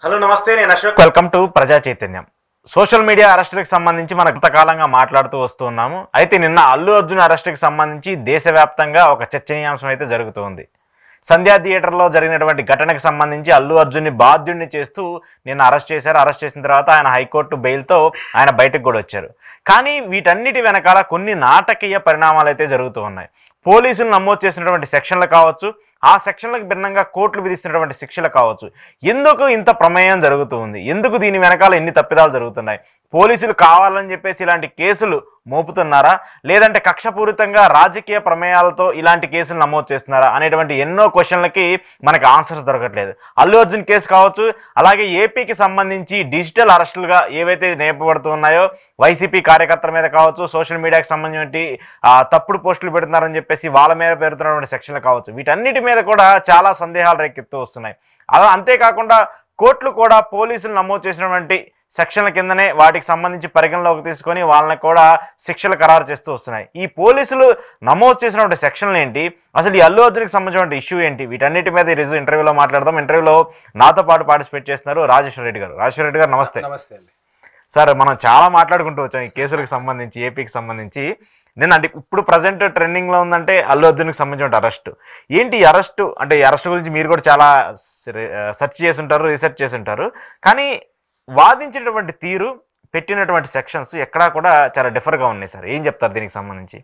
Hello నమస్తే, నేను Ashok. Welcome to ప్రజా చైతన్యం. సోషల్ మీడియా అరెస్టులకు సంబంధించి మనం కొంతకాలంగా మాట్లాడుతూ వస్తున్నాము. అయితే నిన్న అల్లు అర్జున్ అరెస్టుకి సంబంధించి దేశవ్యాప్తంగా ఒక చర్చనీయాంశం అయితే జరుగుతుంది. సంధ్యా థియేటర్లో జరిగినటువంటి ఘటనకు సంబంధించి అల్లు అర్జున్ని బాధ్యుడిని చేస్తూ నిన్న అరెస్ట్ చేశారు. అరెస్ట్ చేసిన తర్వాత ఆయన హైకోర్టు బెయిల్తో ఆయన బయటకు కూడా వచ్చారు. కానీ వీటన్నిటి వెనకాల కొన్ని నాటకీయ పరిణామాలు అయితే జరుగుతూ ఉన్నాయి. పోలీసులు నమోదు చేసినటువంటి సెక్షన్లు కావచ్చు, ఆ సెక్షన్లకు భిన్నంగా కోర్టులు విధిస్తున్నటువంటి శిక్షలు కావచ్చు, ఎందుకు ఇంత ప్రమేయం జరుగుతూ ఉంది, ఎందుకు దీని వెనకాల ఎన్ని తప్పిదాలు జరుగుతున్నాయి, పోలీసులు కావాలని చెప్పేసి ఇలాంటి కేసులు మోపుతున్నారా, లేదంటే కక్షపూరితంగా రాజకీయ ప్రమేయాలతో ఇలాంటి కేసులు నమోదు చేస్తున్నారా అనేటువంటి ఎన్నో క్వశ్చన్లకి మనకు ఆన్సర్స్ దొరకట్లేదు. అల్లు అర్జున్ కేసు కావచ్చు, అలాగే ఏపీకి సంబంధించి డిజిటల్ అరెస్టులుగా ఏవైతే నేపబడుతూ ఉన్నాయో వైసీపీ కార్యకర్తల మీద కావచ్చు, సోషల్ మీడియాకి సంబంధించి తప్పుడు పోస్టులు పెడుతున్నారని చెప్పేసి వాళ్ళ మీద పెడుతున్నటువంటి సెక్షన్లు కావచ్చు, వీటన్నిటి మీద కూడా చాలా సందేహాలు రేకెత్తు వస్తున్నాయి. అలా అంతేకాకుండా కోర్టులు కూడా పోలీసులు నమోదు చేసినటువంటి సెక్షన్ల కిందనే వాటికి సంబంధించి పరిగణలోకి తీసుకొని వాళ్ళని కూడా శిక్షలు ఖరారు చేస్తూ వస్తున్నాయి. ఈ పోలీసులు నమోదు చేసినటువంటి సెక్షన్లు ఏంటి, అసలు ఈ అల్లు అర్జున్కి సంబంధించిన ఇష్యూ ఏంటి, వీటన్నిటి మీద ఈరోజు ఇంటర్వ్యూలో మాట్లాడదాం. ఇంటర్వ్యూలో నాతో పాటు పార్టిసిపేట్ చేస్తున్నారు రాజేశ్వర రెడ్డి గారు. రాజేశ్వర రెడ్డి గారు నమస్తే. నమస్తే అండి సార్. మనం చాలా మాట్లాడుకుంటూ వచ్చాం ఈ కేసులకు సంబంధించి, ఏపీకి సంబంధించి. నేను అంటే ఇప్పుడు ప్రజెంట్ ట్రెండింగ్లో ఉందంటే అల్లు అర్జున్కి సంబంధించిన అరెస్ట్ ఏంటి, ఈ అరెస్ట్ గురించి మీరు కూడా చాలా సెర్చ్ చేసి ఉంటారు, రీసెర్చ్ చేసి ఉంటారు. కానీ వాదించినటువంటి తీరు, పెట్టినటువంటి సెక్షన్స్ ఎక్కడా కూడా చాలా డిఫర్గా ఉన్నాయి సార్. ఏం చెప్తారు దీనికి సంబంధించి?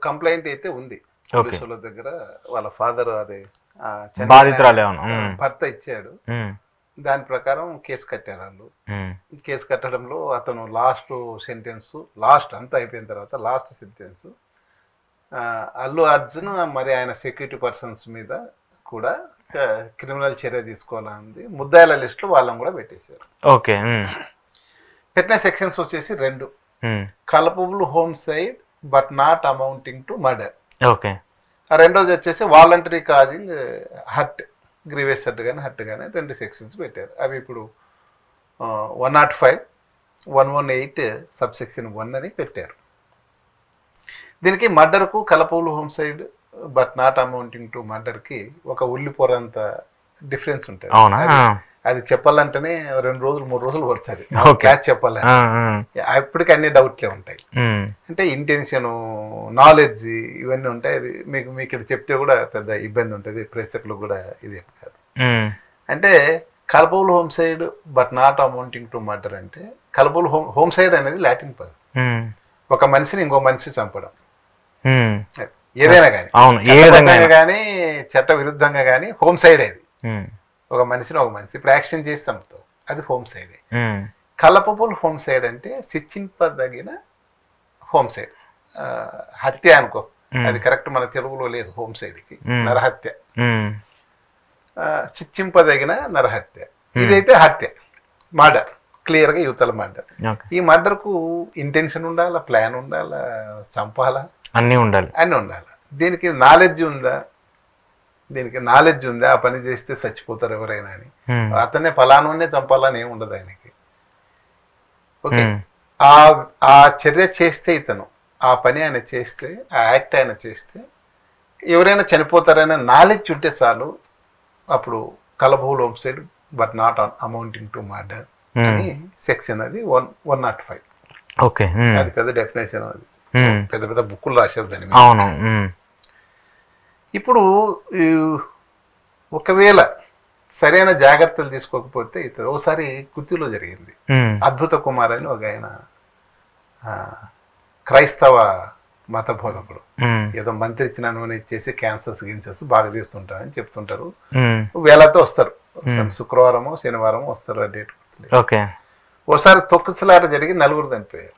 కంప్లైంట్ అయితే ఉంది పోలీసుల దగ్గర. వాళ్ళ ఫాదర్ అదే బాధితురాలు భర్త ఇచ్చాడు. దాని ప్రకారం కేసు కట్టారు వాళ్ళు. కేసు కట్టడంలో అతను లాస్ట్ అంతా అయిపోయిన తర్వాత లాస్ట్ సెంటెన్స్ అల్లు అర్జున్ మరి ఆయన సెక్యూరిటీ పర్సన్స్ మీద కూడా క్రిమినల్ చర్య తీసుకోవాలని ముద్దాయిల లిస్టులో వాళ్ళని కూడా పెట్టేశారు. ఓకే. పెట్టిన సెక్షన్స్ వచ్చేసి 2: culpable homicide but not amounting to murder. Okay. రెండోది వచ్చేసి voluntary causing hurt, grievous hurt కానీ 2 సెక్షన్స్ పెట్టారు. అవి ఇప్పుడు 105, 118 సబ్సెక్షన్ 1 అని పెట్టారు. దీనికి మర్డర్కు కలపబుల్ homicide but not amounting to మర్డర్కి ఒక ఉల్లిపొరంత డిఫరెన్స్ ఉంటుంది. అది చెప్పాలంటేనే 2 రోజులు 3 రోజులు పడుతుంది క్లాస్ చెప్పాలంటే. అప్పటికి అన్ని డౌట్లే ఉంటాయి. అంటే ఇంటెన్షన్, నాలెడ్జ్ ఇవన్నీ ఉంటాయి. అది మీకు ఇక్కడ చెప్తే కూడా పెద్ద ఇబ్బంది ఉంటుంది, ప్రేక్షకులకు కూడా ఇదేం కాదు. అంటే culpable homicide but not amounting to murder అంటే, కల్పబుల్ హోమ్సైడ్ అనేది లాటిన్ పదం. ఒక మనిషిని ఇంకో మనిషి చంపడం, ఏదైనా కానీ కానీ చట్ట విరుద్ధంగా కానీ హోమ్సైడ్. అది ఒక మనిషిని ఇప్పుడు యాక్షన్ చేసి చంపుతావు, అది హోమ్సైడ్. కలపబుల్ హోమ్సైడ్ అంటే శిక్షింపదగిన హోమ్సైడ్, హత్య అనుకో. అది కరెక్ట్ మన తెలుగులో లేదు హోమ్సైడ్కి, నరహత్య. శిక్షింపదగిన నరహత్య. ఇదైతే హత్య, మర్డర్, క్లియర్గా యువతల మర్డర్. ఈ మర్డర్కు ఇంటెన్షన్ ఉండాలా, ప్లాన్ ఉండాలా, చంపాలా, అన్నీ ఉండాలి. దీనికి నాలెడ్జ్ ఉందా, ఆ పని చేస్తే చచ్చిపోతారు ఎవరైనా అని. అతనే ఫలానానే చంపాలని ఏమి ఉండదు ఆయనకి. ఓకే. ఆ చర్య చేస్తే, ఇతను ఆ పని ఆయన చేస్తే, ఆ యాక్ట్ ఆయన చేస్తే ఎవరైనా చనిపోతారనే నాలెడ్జ్ ఉంటే చాలు. అప్పుడు culpable homicide but not amounting to murder అని సెక్షన్, అది 105. ఓకే. అది పెద్ద డెఫినేషన్. అది పెద్ద పెద్ద బుక్కులు రాశారు దాని మీద. ఇప్పుడు ఒకవేళ సరైన జాగ్రత్తలు తీసుకోకపోతే ఇతను ఒకసారి కుర్తిలో జరిగింది. అద్భుత కుమార్ అని ఒక ఆయన క్రైస్తవ మత బోధకుడు, ఏదో మంత్రి ఇచ్చిన నూనె ఇచ్చేసి క్యాన్సర్స్ బాగా తీస్తుంటారని చెప్తుంటారు. వేళతో వస్తారు, శుక్రవారమో శనివారమో వస్తారు. ఆ డేట్ ఒకసారి తొక్కుసలాట జరిగి 4 చనిపోయారు.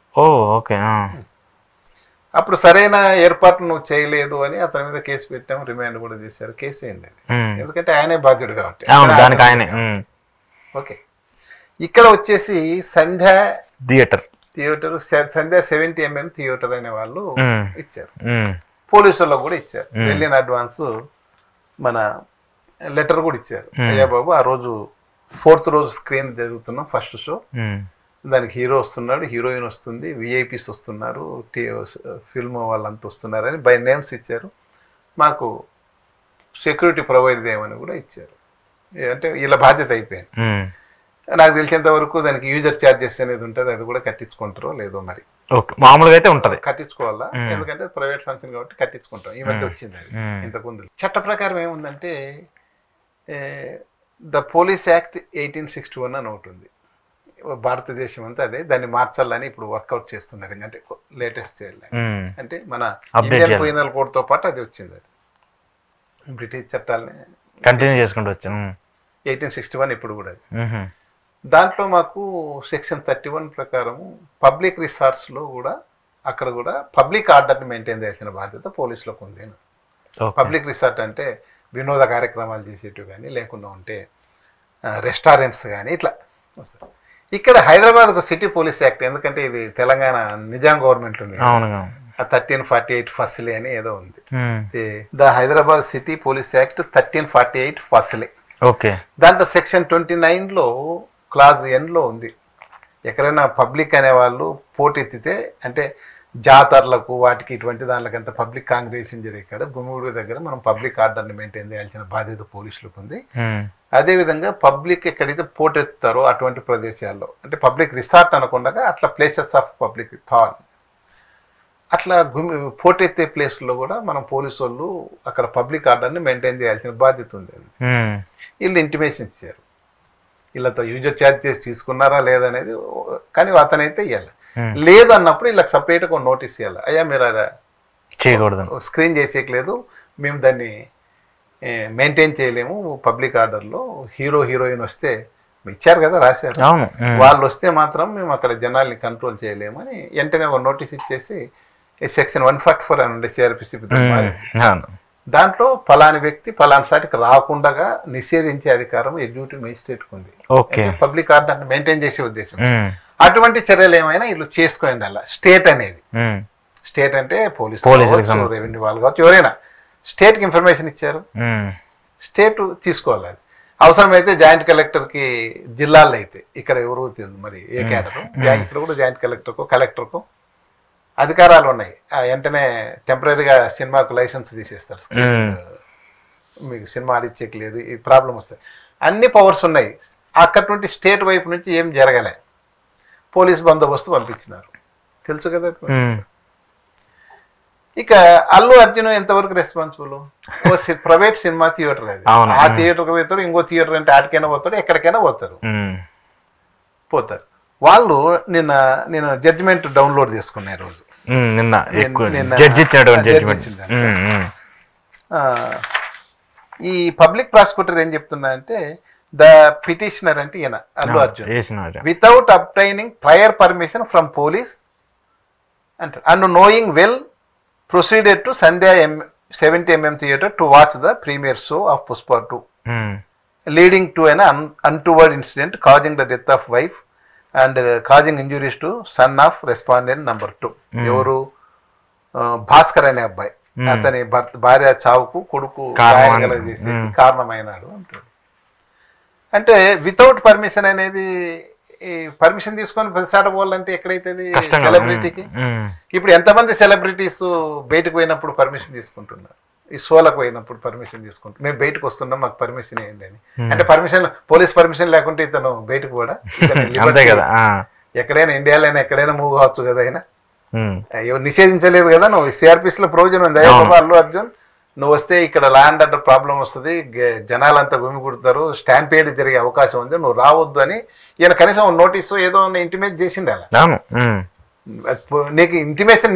అప్పుడు సరైన ఏర్పాట్లు నువ్వు చేయలేదు అని అతని మీద కేసు పెట్టాము, రిమాండ్ కూడా చేశారు. కేసు ఏంది, ఎందుకంటే ఆయనే బాధ్యుడు కాబట్టి. ఓకే. ఇక్కడ వచ్చేసి సంధ్యా థియేటర్ సంధ్యా 70mm థియేటర్ అనే వాళ్ళు ఇచ్చారు, పోలీసుల్లో కూడా ఇచ్చారు. వెళ్ళిన అడ్వాన్స్ మన లెటర్ కూడా ఇచ్చారు. అయ్యా బాబు, ఆ రోజు 4th రోజు స్క్రీన్ జరుగుతున్నాం, ఫస్ట్ షో. దానికి హీరో వస్తున్నాడు, హీరోయిన్ వస్తుంది, విఐపీస్ వస్తున్నారు, ఫిల్మ్ వాళ్ళంతా వస్తున్నారని బై నేమ్స్ ఇచ్చారు. మాకు సెక్యూరిటీ ప్రొవైడ్ చేయమని కూడా ఇచ్చారు. అంటే వీళ్ళ బాధ్యత అయిపోయింది. నాకు తెలిసేంత వరకు దానికి యూజర్ ఛార్జెస్ అనేది ఉంటుంది, అది కూడా కట్టించుకుంటారో లేదో మరి. ఓకే, మామూలుగా అయితే ఉంటుంది, కట్టించుకోవాలా, ఎందుకంటే ప్రైవేట్ ఫంక్షన్ కాబట్టి కట్టించుకుంటాం. ఈ మధ్య వచ్చింది అది, ఇంతకుముందు చట్ట ప్రకారం ఏముందంటే ద పోలీస్ యాక్ట్ 1861 అని ఒకటి ఉంది భారతదేశం అంతా, అదే దాన్ని మార్చాలని ఇప్పుడు వర్కౌట్ చేస్తున్నారు, అంటే లేటెస్ట్ చేయాలి అంటే మన ఇండియన్ పీనల్ కోడ్ తో పాటు అది వచ్చింది, అది బ్రిటిష్ చట్టాలని కంటిన్యూ చేసుకుంటూ వచ్చాం. 1861 ఇప్పుడు కూడా అది. దాంట్లో మాకు సెక్షన్ 31 ప్రకారము పబ్లిక్ రిసార్ట్స్లో కూడా అక్కడ కూడా పబ్లిక్ ఆర్డర్ని మెయింటైన్ చేసిన బాధ్యత పోలీసులకు ఉంది. పబ్లిక్ రిసార్ట్ అంటే వినోద కార్యక్రమాలు చేసేటివి కానీ, లేకుండా ఉంటే రెస్టారెంట్స్ కానీ ఇట్లా వస్తాయి. ఇక్కడ హైదరాబాద్కు సిటీ పోలీస్ యాక్ట్, ఎందుకంటే ఇది తెలంగాణ నిజాం గవర్నమెంట్ ఉంది, 1348 ఫస్లే అని ఏదో ఉంది, the Hyderabad city police act 1348 Fasli. Okay, దాంట్లో సెక్షన్ 29లో క్లాజ్ Nలో ఉంది, ఎక్కడైనా పబ్లిక్ అనేవాళ్ళు పోటెత్తితే అంటే జాతరలకు వాటికి ఇటువంటి దానికంత పబ్లిక్ కాంగ్రెగేషన్ జరిగే కాడ గుమిగూడి దగ్గర మనం పబ్లిక్ ఆర్డర్ని మెయింటైన్ చేయాల్సిన బాధ్యత పోలీసులకు ఉంది. అదేవిధంగా పబ్లిక్ ఎక్కడైతే పోటెత్తుతారో అటువంటి ప్రదేశాల్లో, అంటే పబ్లిక్ రిసార్ట్ అనకుండా అట్లా ప్లేసెస్ ఆఫ్ పబ్లిక్ థాట్, అట్లా పోటెత్తే ప్లేస్లో కూడా మనం పోలీసు వాళ్ళు అక్కడ పబ్లిక్ ఆర్డర్ని మెయింటైన్ చేయాల్సిన బాధ్యత ఉంది. వీళ్ళు ఇంటిమేషన్ ఇచ్చారు, వీళ్ళతో యూజర్ ఛార్జ్ చేసి తీసుకున్నారా లేదనేది, కానీ అతనైతే ఇవ్వాలి, లేదన్నప్పుడు వీళ్ళకి సపరేట్గా నోటీస్ ఇవ్వాలి, అయ్యా మీరు అది చేయకూడదు, స్క్రీన్ చేసేయలేదు, మేము దాన్ని మెయింటైన్ చేయలేము, పబ్లిక్ ఆర్డర్లో హీరోయిన్ వస్తే ఇచ్చారు కదా రాశారు, వాళ్ళు వస్తే మాత్రం మేము అక్కడ జనాల్ని కంట్రోల్ చేయలేమని వెంటనే ఒక నోటీస్ ఇచ్చేసి సెక్షన్ 144 అని ఉండే సిఆర్పిసి, దాంట్లో ఫలాని వ్యక్తి ఫలాని సాటికి రాకుండా నిషేధించే అధికారం ఎగ్జిక్యూటివ్ మేజిస్ట్రేట్కి ఉంది, పబ్లిక్ ఆర్డర్ మెయింటైన్ చేసే ఉద్దేశం. అటువంటి చర్యలు ఏమైనా వీళ్ళు చేసుకోండి. అలా స్టేట్ అనేది, స్టేట్ అంటే పోలీసు రెవెన్యూ వాళ్ళు కావచ్చు, ఎవరైనా స్టేట్కి ఇన్ఫర్మేషన్ ఇచ్చారు, స్టేట్ తీసుకోవాలి. అది అవసరమైతే జాయింట్ కలెక్టర్కి, జిల్లాల్లో అయితే ఇక్కడ ఎవరు మరి ఏ క్యాడర్, ఇక్కడ కూడా జాయింట్ కలెక్టర్కు అధికారాలు ఉన్నాయి. వెంటనే టెంపరీగా సినిమాకు లైసెన్స్ తీసేస్తారు, మీకు సినిమా ఆడిచ్చేకి లేదు, ఈ ప్రాబ్లం వస్తాయి, అన్ని పవర్స్ ఉన్నాయి. అక్కడి నుండి స్టేట్ వైపు నుంచి ఏం జరగలే, పోలీస్ బందోబస్తు పంపించినారు, తెలుసు కదా. ఇక అల్లు అర్జున్ ఎంతవరకు రెస్పాన్సిబుల్? ఓ ప్రైవేట్ సినిమా థియేటర్, అది ఆ థియేటర్కి పోతారు, ఇంకో థియేటర్ అంటే ఆటికైనా పోతారు, ఎక్కడికైనా పోతారు. వాళ్ళు నేను జడ్జిమెంట్ డౌన్లోడ్ చేసుకున్నా రోజు, ఈ పబ్లిక్ ప్రాసిక్యూటర్ ఏం చెప్తున్నా అంటే, ద పిటిషనర్ అంటే ఈయన Allu Arjun without obtaining prior permission from police అంటారు, and knowing well proceeded to Sandhya 70mm theatre to watch the premiere show of Pushpa 2, leading to an untoward incident causing the death of wife and causing injuries to son of respondent number 2. ఎవరు భాస్కర్ అనే అబ్బాయి, అతని భార్య చావుకు కొడుకు చేసి కారణమైనాడు అంటాడు. అంటే వితౌట్ పర్మిషన్ అనేది, ఈ పర్మిషన్ తీసుకొని ప్రతిసారి పోవాలంటే ఎక్కడైతే సెలబ్రిటీకి, ఇప్పుడు ఎంతమంది సెలబ్రిటీస్ బయటకు పోయినప్పుడు పర్మిషన్ తీసుకుంటున్నారు, ఈ షోలకు పోయినప్పుడు పర్మిషన్ తీసుకుంటారు, మేము బయటకు వస్తున్నాం మాకు పర్మిషన్ ఏంటి అని. అంటే పర్మిషన్, పోలీస్ పర్మిషన్ లేకుంటే ఇతను బయటకు కూడా ఎక్కడైనా ఇండియాలో ఎక్కడైనా మూవ్ కావచ్చు కదా, అయినా నిషేధించలేదు కదా. నువ్వు సిఆర్పిస్ లో ప్రొవిజన్ ఉంది, అల్లు అర్జున్ నువ్వు వస్తే ఇక్కడ ల్యాండ్ ఆర్డర్ ప్రాబ్లం వస్తుంది, జనాలంతా గుమిగుడతారు, స్టాంపేడ్ జరిగే అవకాశం ఉంది, నువ్వు రావద్దు అని ఈయన కనీసం నోటీసు ఏదో ఇంటిమేట్ చేసింది. అలా నీకు ఇంటిమేషన్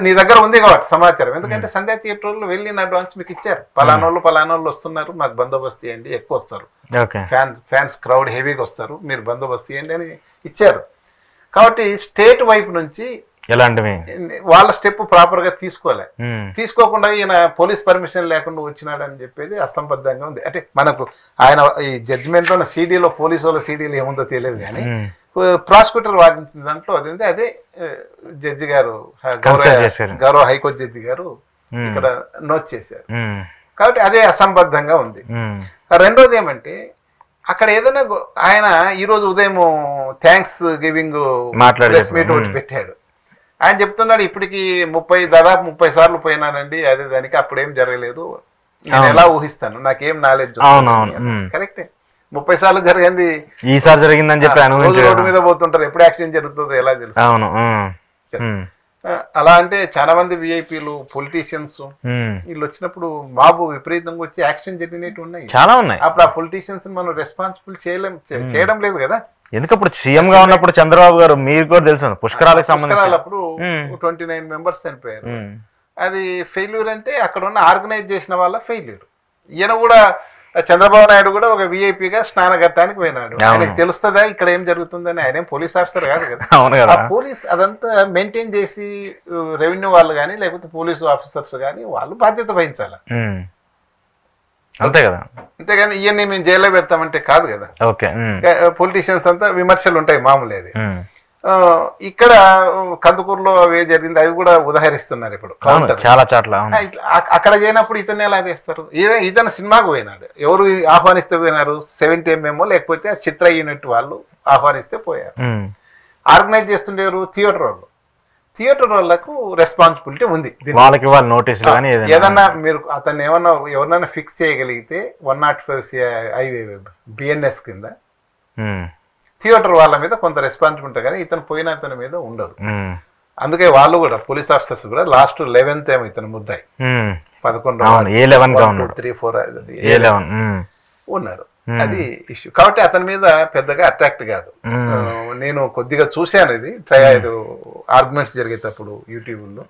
నీ దగ్గర ఉంది కాబట్టి సమాచారం, ఎందుకంటే సంధ్యా థియేటర్లో వెళ్ళిన అడ్వాన్స్ మీకు ఇచ్చారు, పలానోళ్ళు వస్తున్నారు, మాకు బందోబస్తు ఇవ్వండి, ఎక్కువ వస్తారు, ఫ్యాన్స్ క్రౌడ్ హెవీగా వస్తారు, మీరు బందోబస్తు ఇవ్వండి అని ఇచ్చారు. కాబట్టి స్టేట్ వైపు నుంచి ఎలాంటివి వాళ్ళ స్టెప్ ప్రాపర్ గా తీసుకోకుండా ఈయన పోలీస్ పర్మిషన్ లేకుండా వచ్చినాడని చెప్పేది అసంబద్ధంగా ఉంది. అంటే మనకు ఆయన ఈ జడ్జిమెంట్ లో సీడీలో పోలీసు వాళ్ళ సీడీలో ఏముందో తెలియదు, కానీ ప్రాసిక్యూటర్ వాదించిన దాంట్లో అదే జడ్జి గారు, గౌరవ హైకోర్టు జడ్జి గారు ఇక్కడ నోట్ చేశారు. కాబట్టి అదే అసంబద్ధంగా ఉంది. రెండోది ఏమంటే, అక్కడ ఏదైనా ఆయన ఈరోజు ఉదయం థ్యాంక్స్ గివింగ్ ప్రెస్ మీట్ ఒకటి పెట్టాడు. ఆయన చెప్తున్నాడు, ఇప్పటికి దాదాపు 30 సార్లు పోయినానండి, అదే దానికి అప్పుడేం జరగలేదు, నేను ఎలా ఊహిస్తాను, నాకేం నాలెడ్జ్. కరెక్టే, 30 సార్లు జరిగింది ఈసారి జరిగిందని చెప్పి రోడ్డు మీద పోతుంటారు, ఎప్పుడు యాక్సిడెంట్ జరుగుతుందో ఎలా తెలుసు. అవును. అలా అంటే చాలా మంది విఐపీలు పొలిటీషియన్స్ వీళ్ళు వచ్చినప్పుడు మాబు విపరీతంగా వచ్చి యాక్సిడెంట్ జరిగినట్టు ఉన్నాయి, చాలా ఉన్నాయి. అప్పుడు ఆ పొలిటీషియన్స్ మనం రెస్పాన్సిబుల్ చేయడం లేదు కదా. ఎందుకప్పుడు సీఎం గా ఉన్నప్పుడు చంద్రబాబు గారు మీకు కూడా తెలుసు పుష్కరాలకు సంబంధించి అప్పుడు 29 మెంబర్స్ చనిపోయారు. అది ఫెయిల్యూర్ అంటే అక్కడ ఉన్న ఆర్గనైజ్ చేసిన వాళ్ళ ఫెయిల్యూర్. ఈయన కూడా చంద్రబాబు నాయుడు కూడా ఒక విఐపిగా స్నానఘట్టానికి పోయినాడు. ఆయనకు తెలుస్తుందా ఇక్కడ ఏం జరుగుతుందని? ఆయన ఏం పోలీస్ ఆఫీసర్ కాదు కదా. ఆ పోలీస్ అదంతా మెయింటైన్ చేసి రెవెన్యూ వాళ్ళు కానీ లేకపోతే పోలీసు ఆఫీసర్స్ కానీ వాళ్ళు బాధ్యత వహించాలి, అంతే కదా. అంతేగాని ఇవన్నీ మేము జైల్లో పెడతామంటే కాదు కదా. పొలిటీషియన్స్ అంతా విమర్శలు ఉంటాయి మామూలు. అది ఇక్కడ కందుకూరులో అవి జరిగింది, అవి కూడా ఉదాహరిస్తున్నారు ఇప్పుడు చాలా చోట్ల. అక్కడ చేయనప్పుడు ఇతన్ని ఎలా చేస్తారు? ఇతను సినిమాకు పోయినాడు, ఎవరు ఆహ్వానిస్తే పోయినారు? 70mm లేకపోతే చిత్ర యూనిట్ వాళ్ళు ఆహ్వానిస్తే పోయారు. ఆర్గనైజ్ చేస్తుండేవారు థియేటర్ వాళ్ళకు రెస్పాన్సిబిలిటీ ఉంది. వాళ్ళకి వాళ్ళు నోటీసులు కానీ ఏదన్నా మీరు అతన్ని ఎవరన్నా ఫిక్స్ చేయగలిగితే 105 బిఎన్ఎస్ కింద థియేటర్ వాళ్ళ మీద కొంత రెస్పాన్సిబిలిటీ కానీ ఇతను పోయిన అతని మీద ఉండదు. అందుకే వాళ్ళు కూడా పోలీస్ ఆఫీసర్స్ కూడా లాస్ట్ 11th ఏమో ఇతను ముద్దాయి 11 3 4 ఉన్నారు. అది ఇష్యూ కాబట్టి అతని మీద పెద్దగా అట్రాక్ట్ కాదు. నేను కొద్దిగా చూశాను ఇది ఆర్గ్యుమెంట్స్ జరిగేటప్పుడు యూట్యూబ్లో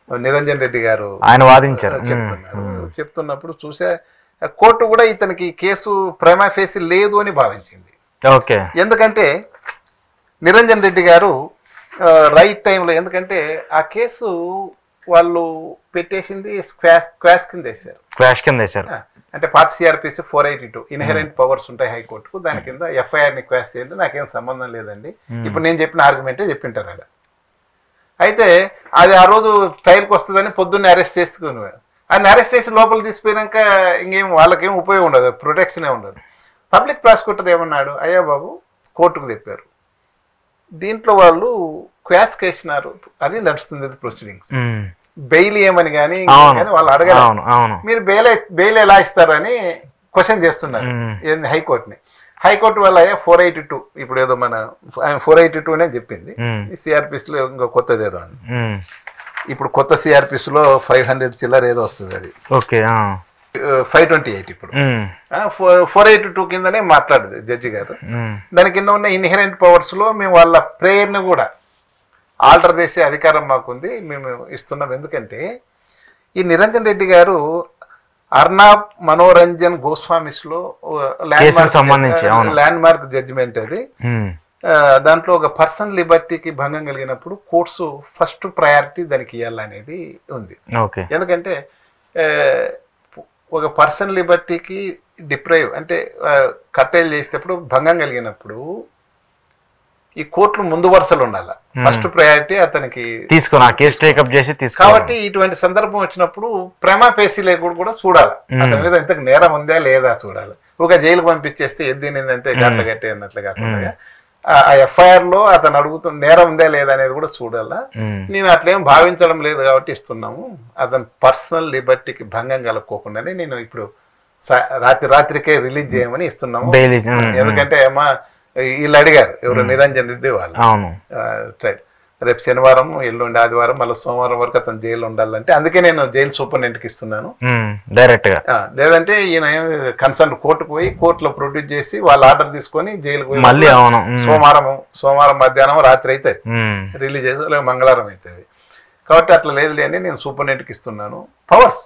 నిరంజన్ రెడ్డి గారు ఆయన వాదించారు చెప్తున్నప్పుడు చూసా. కోర్టు కూడా ఇతనికి కేసు ప్రైమా ఫేసి లేదు అని భావించింది. ఎందుకంటే నిరంజన్ రెడ్డి గారు రైట్ టైంలో, ఎందుకంటే ఆ కేసు వాళ్ళు పెట్టేసింది క్వాష్ కింద వేశారు. అంటే పాత సిఆర్పిసి 482 ఇన్హెరెంట్ పవర్స్ ఉంటాయి హైకోర్టుకు, దాని కింద ఎఫ్ఐఆర్ని క్వాష్ చేయండి, నాకేం సంబంధం లేదండి. ఇప్పుడు నేను చెప్పిన ఆర్గ్యుమెంటే చెప్పింటారు అక్కడ. అయితే అది ఆ రోజు ట్రయల్కి వస్తుందని పొద్దున్నే అరెస్ట్ చేసుకుని ఆయన అరెస్ట్ చేసి లోపల తీసిపోయాక ఇంకేం వాళ్ళకేం ఉపయోగం ఉండదు, ప్రొటెక్షనే ఉండదు. పబ్లిక్ ప్రాసిక్యూటర్ ఏమన్నాడు, అయ్యా బాబు కోర్టుకు తెప్పారు, దీంట్లో వాళ్ళు క్వాష్ కేసినారు, అది నడుస్తుంది ప్రొసీడింగ్స్, బెయిల్ ఏమని కానీ వాళ్ళు అడగారు, మీరు బెయిల్ ఎలా ఇస్తారని క్వశ్చన్ చేస్తున్నారు హైకోర్టు వల్ల 482 ఇప్పుడు ఏదో మన 482 చెప్పింది. సిఆర్పిస్లో ఇంకో కొత్తది ఏదో ఉంది, ఇప్పుడు కొత్త సిఆర్పిస్లో 500 చిల్లర ఏదో వస్తుంది, అది 528 ఇప్పుడు 482 కిందనే మాట్లాడదు జడ్జి గారు. దాని కింద ఉన్న ఇన్హెరెంట్ పవర్స్ లో మేము వాళ్ళ ప్రేయర్ని కూడా ఆల్టర్ చేసే అధికారం మాకుంది, మేము ఇస్తున్నాం. ఎందుకంటే ఈ నిరంజన్ రెడ్డి గారు అర్నాబ్ మనోరంజన్ గోస్వామిస్ లో ల్యాండ్ మార్క్ జడ్జిమెంట్ అది. దాంట్లో ఒక పర్సనల్ లిబర్టీకి భంగం కలిగినప్పుడు కోర్ట్స్ ఫస్ట్ ప్రయారిటీ దానికి ఇవ్వాలనేది ఉంది. ఎందుకంటే ఒక పర్సనల్ లిబర్టీకి డిప్రైవ్ అంటే కట్టేలు చేసేటప్పుడు భంగం కలిగినప్పుడు ఈ కోర్టులు ముందు వరుసలు ఉండాలి, ఫస్ట్ ప్రయారిటీ అతనికి కాబట్టి ఇటువంటి సందర్భం వచ్చినప్పుడు ప్రేమ పేసీ లేకుండా కూడా చూడాలి, అతని మీద ఇంతకు నేరం ఉందా లేదా చూడాలి. ఒక జైలు పంపించేస్తే ఎద్దినిందంటే గంట గట్టి అన్నట్లు కాకుండా ఆ ఎఫ్ఐఆర్ లో అతను నేరం ఉందా లేదా అనేది కూడా చూడాలా. నేను అట్లేం భావించడం లేదు కాబట్టి ఇస్తున్నాము, అతని పర్సనల్ లిబర్టీకి భంగం కలుపుకోకుండానే నేను ఇప్పుడు రాత్రికే రిలీజ్ చేయమని ఇస్తున్నాము. ఎందుకంటే అమ్మా వీళ్ళు అడిగారు ఎవరు నిరంజన్ రెడ్డి వాళ్ళు, రేపు శనివారం ఎల్లుండి ఆదివారం మళ్ళీ సోమవారం వరకు అతను జైలు ఉండాలంటే అందుకే నేను జైలు సూపరింటెండెంట్కి ఇస్తున్నాను డైరెక్ట్ గా. లేదంటే ఈయన కన్సర్న్ కోర్టుకు పోయి కోర్టులో ప్రొడ్యూస్ చేసి వాళ్ళు ఆర్డర్ తీసుకొని జైలుకు పోయి మళ్ళీ సోమవారం మధ్యాహ్నం రాత్రి అవుతుంది రిలీజ్ చేసి, లేక మంగళవారం అవుతుంది. కాబట్టి అట్లా లేదు అని నేను సూపరింటెండెంట్కి ఇస్తున్నాను. Powers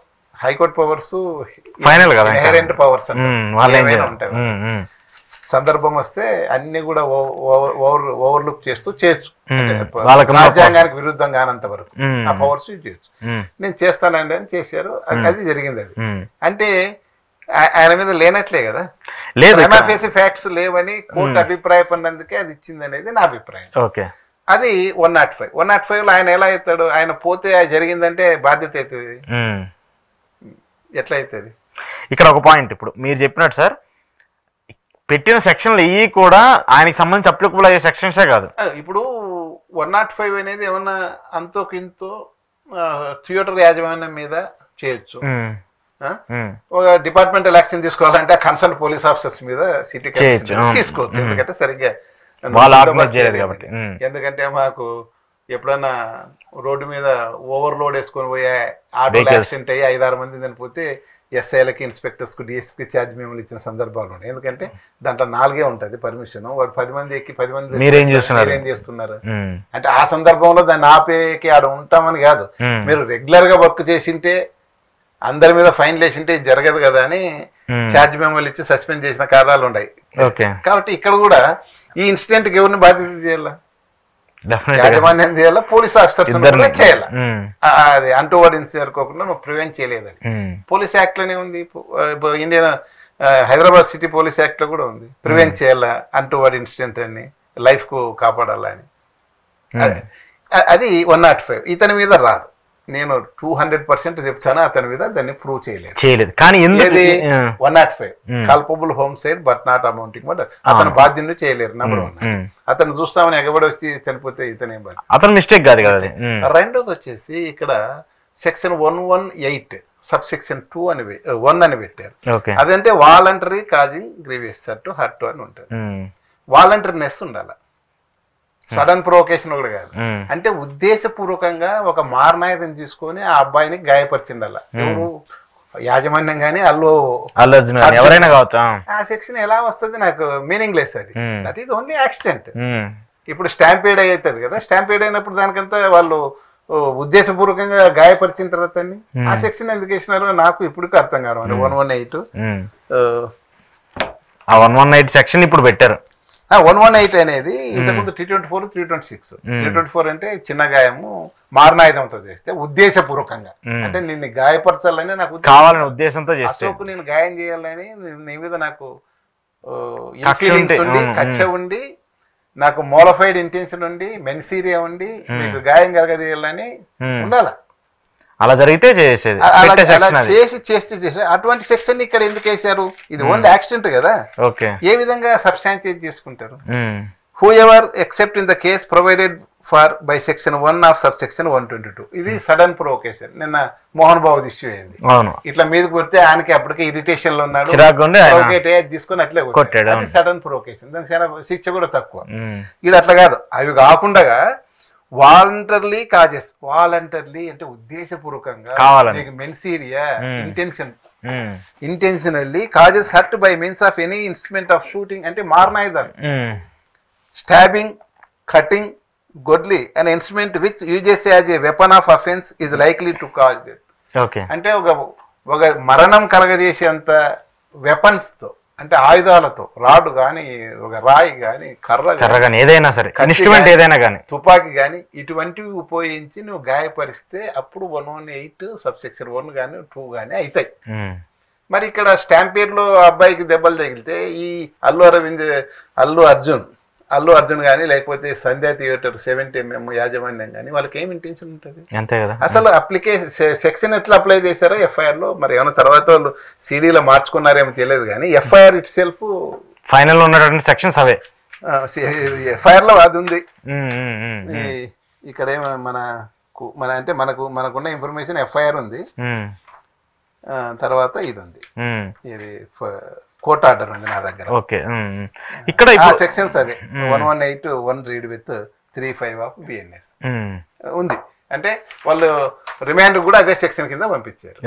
high court powers inherent powers ఉంటాయి, సందర్భం వస్తే అన్ని కూడా ఓవర్లుక్ చేస్తూ చేయొచ్చు, రాజ్యాంగానికి విరుద్ధం కానంత వరకు ఆ పవర్స్ యూజ్ చేయొచ్చు. నేను చేస్తానండి అని చేశారు, అది జరిగింది. అది అంటే ఆయన మీద లేనట్లే కదా, లేదు ఫ్యాక్ట్స్ లేవని కోర్టు అభిప్రాయపడినందుకే అది ఇచ్చింది అనేది నా అభిప్రాయం. అది 105 లో ఆయన ఎలా అవుతాడు, ఆయన పోతే జరిగిందంటే బాధ్యత అవుతుంది, ఎట్లా అవుతుంది? ఇక్కడ ఒక పాయింట్ ఇప్పుడు మీరు చెప్పినట్టు సార్, పెట్టిన సెక్షన్లు ఇవి కూడా ఆయనకి సంబంధించి అప్లికబుల్ అయ్యే సెక్షన్సే కాదు. ఇప్పుడు 105 అనేది ఏమన్నా అంతో కింతో థియేటర్ యాజమాన్యం మీద చేయొచ్చు, ఒక డిపార్ట్మెంటల్ యాక్షన్ తీసుకోవాలంటే కన్సర్న్ పోలీస్ ఆఫీసర్స్ మీద సిటీ తీసుకోవచ్చు, ఎందుకంటే సరిగ్గా కాబట్టి. ఎందుకంటే మాకు ఎప్పుడన్నా రోడ్డు మీద ఓవర్లోడ్ వేసుకొని పోయే ఆటోలు యాక్సిడెంట్ అయ్యి 5-6 మంది చనిపోతే ఎస్ఐలకి ఇన్స్పెక్టర్స్కి డిఎస్పీ ఛార్జ్ మేము ఇచ్చిన సందర్భాలు ఉన్నాయి. ఎందుకంటే దాంట్లో 4 ఉంటుంది పర్మిషన్. వాడు 10 మంది ఎక్కి 10 మంది మీరేం చేస్తున్నారు అంటే ఆ సందర్భంలో దాన్ని ఆపేకి ఆడ ఉంటామని కాదు, మీరు రెగ్యులర్ గా వర్క్ చేసింటే అందరి మీద ఫైన్ వేసింటే జరగదు కదా అని ఛార్జ్ మెమోలు ఇచ్చి సస్పెండ్ చేసిన కారణాలు ఉన్నాయి. కాబట్టి ఇక్కడ కూడా ఈ ఇన్సిడెంట్ కి ఎవరిని బాధ్యత చేయాలా? యాజమాన్యం చేయాలా, పోలీస్ ఆఫీసర్స్ చేయాలా. అది అంటువర్డ్ ఇన్సిడెంట్ జరగకుండా నువ్వు ప్రివెంట్ చేయలేదని పోలీస్ యాక్ట్ లోనే ఉంది. Indian Hyderabad city police act లో కూడా ఉంది, ప్రివెంట్ చేయాలా అంటువర్డ్ ఇన్సిడెంట్ అని, లైఫ్ కు కాపాడాలా అని. అది 105 ఇతని మీద రాదు. నేను 200% చెప్తాను, అతని మీద దాన్ని ప్రూవ్ చేయలేదు. కానీ 105 culpable homicide but not amounting murder. అతను బాధ్యుని చేయలేరు. నెంబర్ 1 అతను చూస్తామని ఎగబడి వచ్చి చనిపోతే ఇతనే బాధ్యత, అతను మిస్టేక్ కాదు కదా. రెండోది వచ్చేసి ఇక్కడ సెక్షన్ 118 సబ్సెక్షన్ 2 అని 1 అని పెట్టారు. అదంటే వాలంటరీ కాజింగ్ గ్రీవియస్ హర్ట్ అని ఉంటుంది. వాలంటరీనెస్ ఉండాలి, సడన్ ప్రొవొకేషన్ కూడా కాదు. అంటే ఉద్దేశపూర్వకంగా ఒక మారణాయుధం తీసుకొని ఆ అబ్బాయిని గాయపరిచిండాల. ఎవరు యాజమాన్యం గానీ అల్లు అర్జున్ ఎవరైనా కావచ్చు. ఆ సెక్షన్ ఎలా వస్తుంది నాకు మీనింగ్ లెస్. అది దట్ ఈస్ ఓన్లీ యాక్సిడెంట్. ఇప్పుడు స్టాంపేడ్ అవుతుంది కదా, స్టాంపేడ్ అయినప్పుడు దానికంతా వాళ్ళు ఉద్దేశపూర్వకంగా గాయపరిచిన తర్వాత ఆ సెక్షన్ ఎందుకు వేసినారో నాకు ఇప్పటికీ అర్థం కావడం. 118 118 సెక్షన్ ఇప్పుడు పెట్టారు. 118 అనేది ఇంతకుముందు 324, 326. 324 అంటే చిన్న గాయము మారణాయుధంతో చేస్తే ఉద్దేశపూర్వకంగా, అంటే నిన్ను గాయపరచాలని నాకు కావాలని ఉద్దేశంతో చేస్తే, నేను గాయం చేయాలని నీ మీద నాకు ఫీలింగ్స్ ఉండి, కక్ష ఉండి, నాకు మోలఫైడ్ ఇంటెన్షన్ ఉండి, మెన్సీరియా ఉండి మీకు గాయం కలగజేయాలని ఉండాల. అలా జరిగితే చేసేది, చేసి అటువంటి సెక్షన్ ఇక్కడ ఎందుకు వేశారు? ఇది ఓన్లీ యాక్సిడెంట్ కదా. ఏ విధంగా సబ్స్టాన్షియేట్ చేసుకుంటారు? Who ever except in the case provided for by section 1 of sub section 122. ఇది సడన్ ప్రొవొకేషన్. నిన్న మోహన్ బాబు ఇష్యూ అయింది, ఇట్లా మీద కొడితే ఆయనకి అప్పటికే ఇరిటేషన్ లో ఉన్నాడు, తీసుకొని అట్లే కొట్టాడు. అది సడన్ ప్రొవొకేషన్, దానికి చాలా శిక్ష కూడా తక్కువ. ఇది అట్లా కాదు. అవి కాకుండా వాలంటర్లీ కాజెస్, వాలంటర్లీ అంటే ఉద్దేశపూర్వకంగా నీకు mens rea intentionally causes hurt by means of any instrument of shooting, అంటే మారణాయుధాలు, స్టాబింగ్, కటింగ్, గొడ్లీ an instrument which uses as a weapon of offence is likely to cause death. అంటే ఒక మరణం కలగజేసేంత వెపన్స్ తో, అంటే ఆయుధాలతో, రాడ్ గాని, ఒక రాయి గాని, కర్ర గాని, ఏదైనా సరే ఇన్స్ట్రుమెంట్ ఏదైనా గాని, తుపాకీ గాని, ఇటువంటివి ఉపయోగించి నువ్వు గాయపరిస్తే అప్పుడు 118 సబ్సెక్షన్ 1 గాని 2 గాని అవుతాయి. మరి ఇక్కడ స్టాంపేడ్ లో అబ్బాయికి దెబ్బలు తగిలితే ఈ అల్లు అర్జున్ కానీ, లేకపోతే సంధ్యా థియేటర్ 70mm యాజమాన్యం కానీ వాళ్ళకి ఏం ఇంటెన్షన్ ఉంటుంది? అంతే కదా. అసలు సెక్షన్ ఎట్లా అప్లై చేశారో ఎఫ్ఐఆర్ లో, మరి ఏమైనా తర్వాత వాళ్ళు సిడీలో మార్చుకున్నారేమో తెలియదు కానీ ఎఫ్ఐఆర్ ఇట్ సెల్ఫ్ ఫైనల్ లో ఉన్నటువంటి సెక్షన్స్ అవే. ఎఫ్ఐఆర్ లో అది ఉంది. ఇక్కడ ఏమో మన అంటే మనకున్న ఇన్ఫర్మేషన్ ఎఫ్ఐఆర్ ఉంది, తర్వాత ఇది ఉంది, ఇది కోర్ట్ ఆర్డర్ ఉంది నా దగ్గర. ఇక్కడ సెక్షన్స్ అదే 118 1 రీడ్ విత్ 35 ఆఫ్ బిఎన్ఎస్ ఉంది. అంటే వాళ్ళు రిమాండ్ కూడా అదే సెక్షన్ కింద పంపించారు.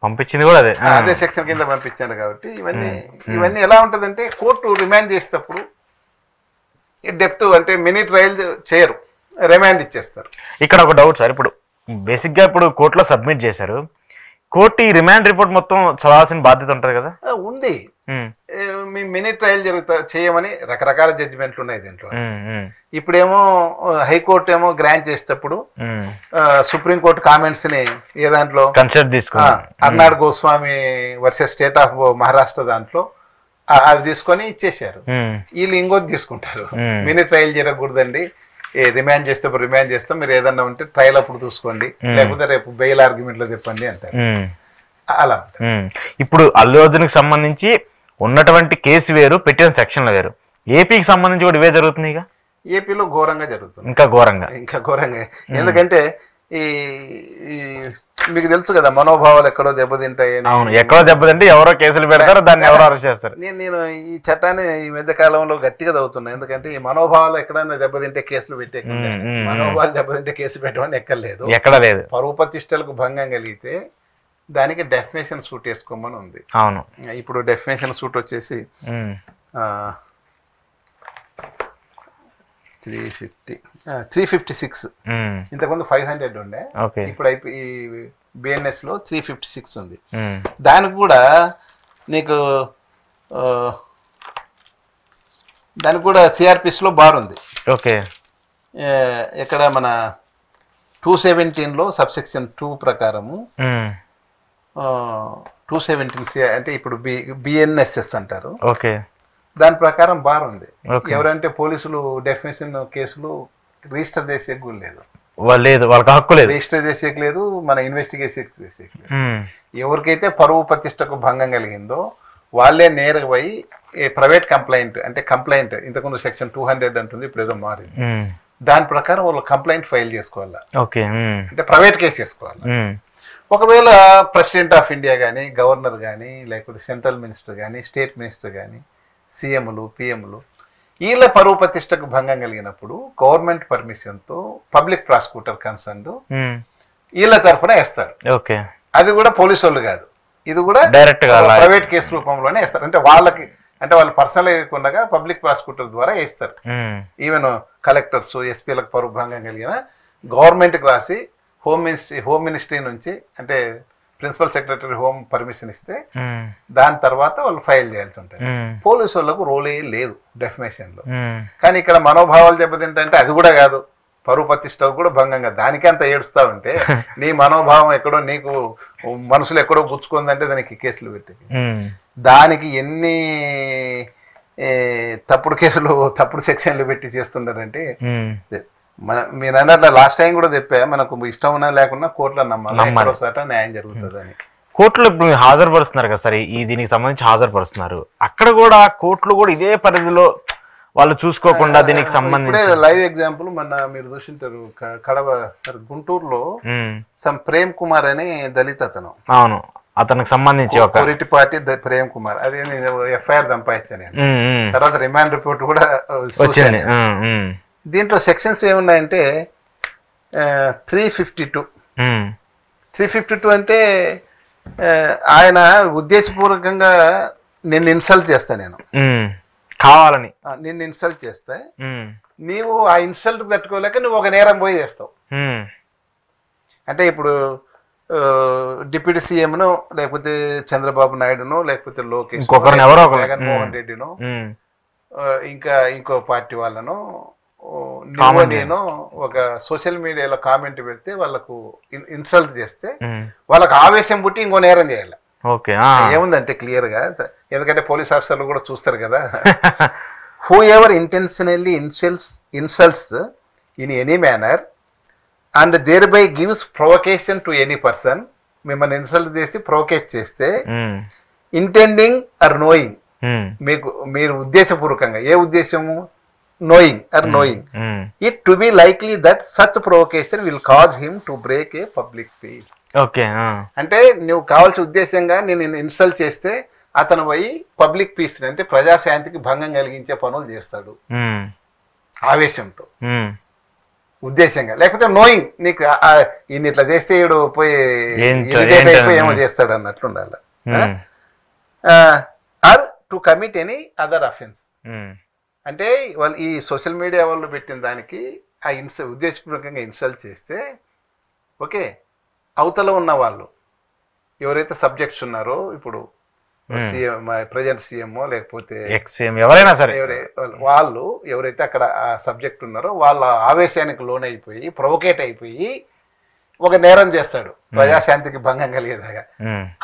పంపించింది కూడా అదే సెక్షన్ కింద పంపించారు. కాబట్టి ఇవన్నీ ఎలా ఉంటదంటే కోర్టు రిమాండ్ చేసేటప్పుడు డెప్త్ అంటే మినీ ట్రయల్ చేయరు, రిమాండ్ ఇచ్చేస్తారు. ఇక్కడ ఒక డౌట్ సార్, ఇప్పుడు బేసిక్ గా ఇప్పుడు కోర్టులో సబ్మిట్ చేశారు, కోర్టు ఈ రిమాండ్ రిపోర్ట్ మొత్తం చదవాల్సిన బాధ్యత ఉంటది కదా? ఉంది. మీ మినీ ట్రయల్ చేయమని రకరకాల జడ్జిమెంట్లు ఉన్నాయి దీంట్లో. ఇప్పుడేమో హైకోర్టు ఏమో గ్రాంట్ చేసేటప్పుడు సుప్రీంకోర్టు కామెంట్స్ ని ఏ దాంట్లో కన్సిడర్ తీసుకుని Arnaud Goswami versus state of Maharashtra దాంట్లో అవి తీసుకొని ఇచ్చేసారు. వీళ్ళు ఇంకోటి తీసుకుంటారు, మినీ ట్రయల్ జరగకూడదండి, రిమాండ్ చేస్తాం, మీరు ఏదన్నా ఉంటే ట్రయల్ అప్పుడు చూసుకోండి, లేకపోతే రేపు బెయిల్ ఆర్గ్యుమెంట్ లో చెప్పండి అంటారు. అలా ఇప్పుడు అల్లు అర్జున్ కి సంబంధించి ఉన్నటువంటి కేసు వేరు, పెట్టిన సెక్షన్లు వేరు. ఏపీకి సంబంధించి కూడా ఇవే జరుగుతుంది. ఏపీలో ఘోరంగా జరుగుతుంది, ఇంకా ఘోరంగా. ఎందుకంటే ఈ మీకు తెలుసు కదా మనోభావాలు ఎక్కడో దెబ్బతింటాయని. అవును, ఎక్కడో దెబ్బతింటే ఎవరో కేసులు పెడతారు, దాన్ని ఎవరో అరెస్ట్ చేస్తారు. నేను ఈ చట్టాన్ని ఈ మధ్య కాలంలో గట్టిగా చదువుతున్నా. ఎందుకంటే ఈ మనోభావాలు ఎక్కడైనా దెబ్బతింటే కేసులు పెట్టే, మనోభావాలు దెబ్బతింటే కేసు పెట్టమని ఎక్కర్లేదు, ఎక్కడ లేదు. పరువు ప్రతిష్టలకు భంగం కలిగితే దానికి డెఫినేషన్ సూట్ వేసుకోమని ఉంది. అవును, ఇప్పుడు డెఫినేషన్ సూట్ వచ్చేసి 356. ఇంతకుముందు 500 ఉండే, ఇప్పుడు ఈ బిఎన్ఎస్ లో 356 ఉంది. దానికి కూడా నీకు సిఆర్పిస్ లో బార్ ఉంది. ఓకే, ఇక్కడ మన 217 లో సబ్సెక్షన్ 2 ప్రకారము 217 అంటే ఇప్పుడు బిఎన్ఎస్ఎస్ అంటారు. ఓకే, దాని ప్రకారం బార్ ఉంది. ఎవరంటే పోలీసులు డెఫినేషన్ కేసులు రిజిస్టర్ చేసేకి కూడా లేదు, వాళ్ళకి హక్కు లేదు, రిజిస్టర్ చేసేకి లేదు, మన ఇన్వెస్టిగేషన్ చేసేకి లేదు. ఎవరికైతే పరువు ప్రతిష్టకు భంగం కలిగిందో వాళ్ళే నేరుగా పోయి ప్రైవేట్ కంప్లైంట్, అంటే కంప్లైంట్ ఇంతకుముందు సెక్షన్ 200 అంటుంది, ఇప్పుడు ఏదో మారింది, దాని ప్రకారం వాళ్ళు కంప్లైంట్ ఫైల్ చేసుకోవాలి. ఓకే, అంటే ప్రైవేట్ కేసు చేసుకోవాలి. ఒకవేళ ప్రెసిడెంట్ ఆఫ్ ఇండియా కానీ, గవర్నర్ కానీ, లేకపోతే సెంట్రల్ మినిస్టర్ కానీ, స్టేట్ మినిస్టర్ కానీ, సీఎంలు, పిఎంలు, వీళ్ళ పరువు ప్రతిష్టకు భంగం కలిగినప్పుడు గవర్నమెంట్ పర్మిషన్తో పబ్లిక్ ప్రాసిక్యూటర్ కన్సర్న్ వీళ్ళ తరఫున వేస్తారు. ఓకే, అది కూడా పోలీసు వాళ్ళు కాదు, ఇది కూడా డైరెక్ట్ గా ప్రైవేట్ కేసు రూపంలోనే వేస్తారు. అంటే వాళ్ళకి, అంటే వాళ్ళు పర్సనల్ వేయకుండా పబ్లిక్ ప్రాసిక్యూటర్ ద్వారా వేస్తారు. ఈవెన్ కలెక్టర్స్, ఎస్పీలకు పరువు భంగం కలిగిన గవర్నమెంట్కి రాసి హోమ్ మినిస్ట్రీ నుంచి, అంటే ప్రిన్సిపల్ సెక్రటరీ హోమ్ పర్మిషన్ ఇస్తే దాని తర్వాత వాళ్ళు ఫైల్ చేయాల్సి ఉంటుంది. పోలీసు వాళ్ళకు రోలే లేదు డెఫినేషన్ లో. కానీ ఇక్కడ మనోభావాలు దెబ్బతింటే అది కూడా కాదు, పరువు ప్రతిష్టకు కూడా భంగంగా, దానికి అంత ఏడుస్తా ఉంటే నీ మనోభావం ఎక్కడో, నీకు మనసులు ఎక్కడో గుచ్చుకుందంటే దానికి కేసులు పెట్టి, దానికి ఎన్ని తప్పుడు కేసులు, తప్పుడు సెక్షన్లు పెట్టి చేస్తున్నారంటే, మీరు అన్నట్ల లాస్ట్ టైం కూడా చెప్పా, మనకు ఇష్టం ఉన్నా లేకున్నా కోర్టులో నమ్మాలి, న్యాయం జరుగుతుంది అని. కోర్టులో ఇప్పుడు హాజరుపరుస్తున్నారు కదా సార్, ఈ దీనికి సంబంధించి హాజరుపరుస్తున్నారు, అక్కడ కూడా కోర్టులు కూడా ఇదే పరిధిలో వాళ్ళు చూసుకోకుండా దీనికి సంబంధించి లైవ్ ఎగ్జాంపుల్ మొన్న మీరు చూసింటారు, కడవ గుంటూరులో సమ్ ప్రేమ్ కుమార్ అని దళిత అతను, అవును, అతనికి సంబంధించి ఒక పార్టీ ప్రేమ్ కుమార్, అది ఎఫ్ఐఆర్ దంపాయించాను. తర్వాత రిమాండ్ రిపోర్ట్ కూడా వచ్చింది. దీంట్లో సెక్షన్స్ ఏమున్నాయంటే 352 అంటే ఆయన ఉద్దేశపూర్వకంగా నిన్ను ఇన్సల్ట్ చేస్తా, నేను కావాలని నిన్ను ఇన్సల్ట్ చేస్తే నీవు ఆ ఇన్సల్ట్ తట్టుకోలేక నువ్వు ఒక నేరం పోయి చేస్తావు. అంటే ఇప్పుడు డిప్యూటీ సీఎంను, లేకపోతే చంద్రబాబు నాయుడును, లేకపోతే లోకేష్, జగన్మోహన్ రెడ్డిను, ఇంకా ఇంకో పార్టీ వాళ్ళను, నేను ఒక సోషల్ మీడియాలో కామెంట్ పెడితే వాళ్ళకు ఇన్సల్ట్ చేస్తే వాళ్ళకి ఆవేశం పుట్టి ఇంకో నేరం చేయాలి. ఏముందంటే క్లియర్ గా, ఎందుకంటే పోలీస్ ఆఫీసర్లు కూడా చూస్తారు కదా, whoever intentionally insults in any manner and thereby gives provocation to any person, మిమ్మల్ని ఇన్సల్ట్ చేసి ప్రొవకేట్ చేస్తే, ఇంటెండింగ్ ఆర్ నోయింగ్, మీరు ఉద్దేశపూర్వకంగా, ఏ ఉద్దేశము, knowing it to be likely that such provocation will cause him to break a public peace. అంటే నువ్వు కావాల్సిన ఉద్దేశంగా నేను ఇన్సల్ట్ చేస్తే అతను పోయి పబ్లిక్ పీస్, అంటే ప్రజాశాంతికి భంగం కలిగించే పనులు చేస్తాడు ఆవేశంతో, ఉద్దేశంగా. లేకపోతే నోయింగ్, నీకు ఈయన ఇట్లా చేస్తే ఈడు పోయి ఏమో చేస్తాడు అన్నట్లు ఉండాలి. Or to commit any other offence, అంటే వాళ్ళు ఈ సోషల్ మీడియా వాళ్ళు పెట్టిన దానికి ఆ ఉద్దేశపూర్వకంగా ఇన్సల్ట్ చేస్తే, ఓకే, అవతల ఉన్న వాళ్ళు ఎవరైతే సబ్జెక్ట్స్ ఉన్నారో, ఇప్పుడు సీఎం, ప్రజెంట్ సీఎంఓ లేకపోతే ఎవరైనా సరే, వాళ్ళు ఎవరైతే అక్కడ ఆ సబ్జెక్ట్ ఉన్నారో వాళ్ళ ఆవేశానికి లోనైపోయి ప్రొవోకేట్ అయిపోయి ఒక నేరం చేస్తాడు, ప్రజాశాంతికి భంగం కలిగేదాకా.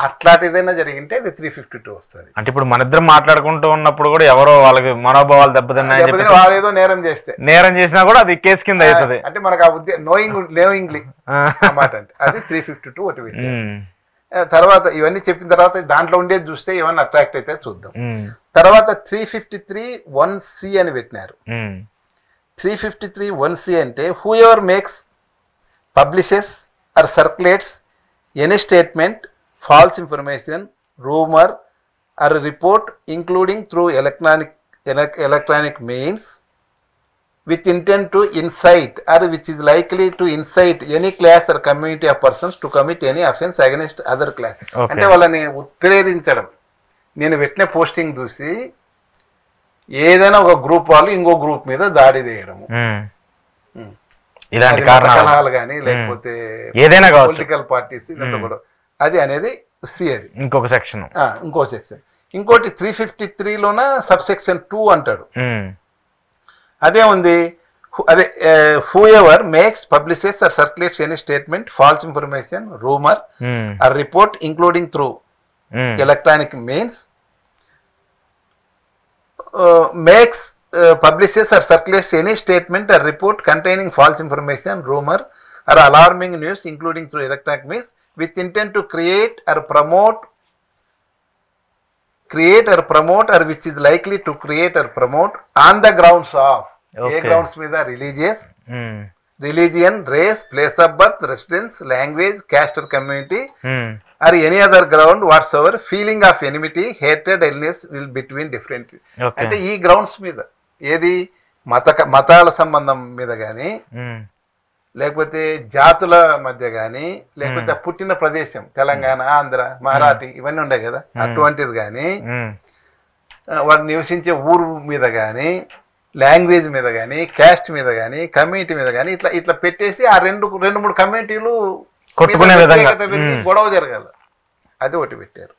అట్లాంటిదైనా జరిగింటే అది 352 వస్తుంది. అంటే ఇప్పుడు మన ఇద్దరం మాట్లాడుకుంటూ ఉన్నప్పుడు కూడా ఎవరో వాళ్ళకి మనోభావాలు దెబ్బతిన్నాయి, వాళ్ళు ఏదో నేరం చేసినా కూడా అది కేసు కింద అవుతుంది. అంటే మనకు ఆ నోయింగ్లీ అన్నమాట, అంటే అది 352 ఒకటి పెట్టి. తర్వాత ఇవన్నీ చెప్పిన తర్వాత దాంట్లో ఉండేది చూస్తే ఏమన్నా అట్రాక్ట్ అయితే చూద్దాం. తర్వాత 353(1)(c) అని పెట్టినారు. 353(1)(c) అంటే who ever makes publishes or circulates any statement, false information, rumor or report, including through electronic means, with intent to incite or which is likely to incite any class or community of persons to commit any offense against other class. అంటే వాళ్ళని ఉత్ప్రేరించడం. నేను పెట్టిన posting చూసి ఏదైనా ఒక group వాళ్ళు ఇంకో group మీద దాడి చేయడము, ఇలాంటి కలహాలు కానీ లేకపోతే ఏదైనా పొలిటికల్ పార్టీస్ ఇదంతా కూడా అది అనేది సి. అది ఇంకొక సెక్షన్. ఇంకో సెక్షన్. ఇంకోటి 353లోన సబ్ సెక్షన్ 2 అంటాడు. అదే ఉంది. అదే whoever makes, publishes or circulates any statement, false information, rumour or report including through electronic means, makes, publishes or circulates any statement or report containing false information, rumor or alarming news including through electronic means with intent to create or promote or which is likely to create or promote on the grounds of a grounds మీద religion, race, place of birth, residence, language, caste or community or any other ground whatsoever, feeling of enmity, hatred, illness will between different. అంటే ఈ grounds మీద ఏది మతాల సంబంధం మీద కానీ లేకపోతే జాతుల మధ్య కానీ లేకపోతే పుట్టిన ప్రదేశం తెలంగాణ, ఆంధ్ర, మరాఠీ ఇవన్నీ ఉన్నాయి కదా, అటువంటిది కానీ వాడు నివసించే ఊరు మీద కానీ లాంగ్వేజ్ మీద కానీ క్యాస్ట్ మీద కానీ కమ్యూనిటీ మీద కానీ ఇట్లా పెట్టేసి ఆ రెండు మూడు కమ్యూనిటీలు కొట్టుకునే విధంగా గొడవ జరగాలి. అది ఒకటి పెట్టారు.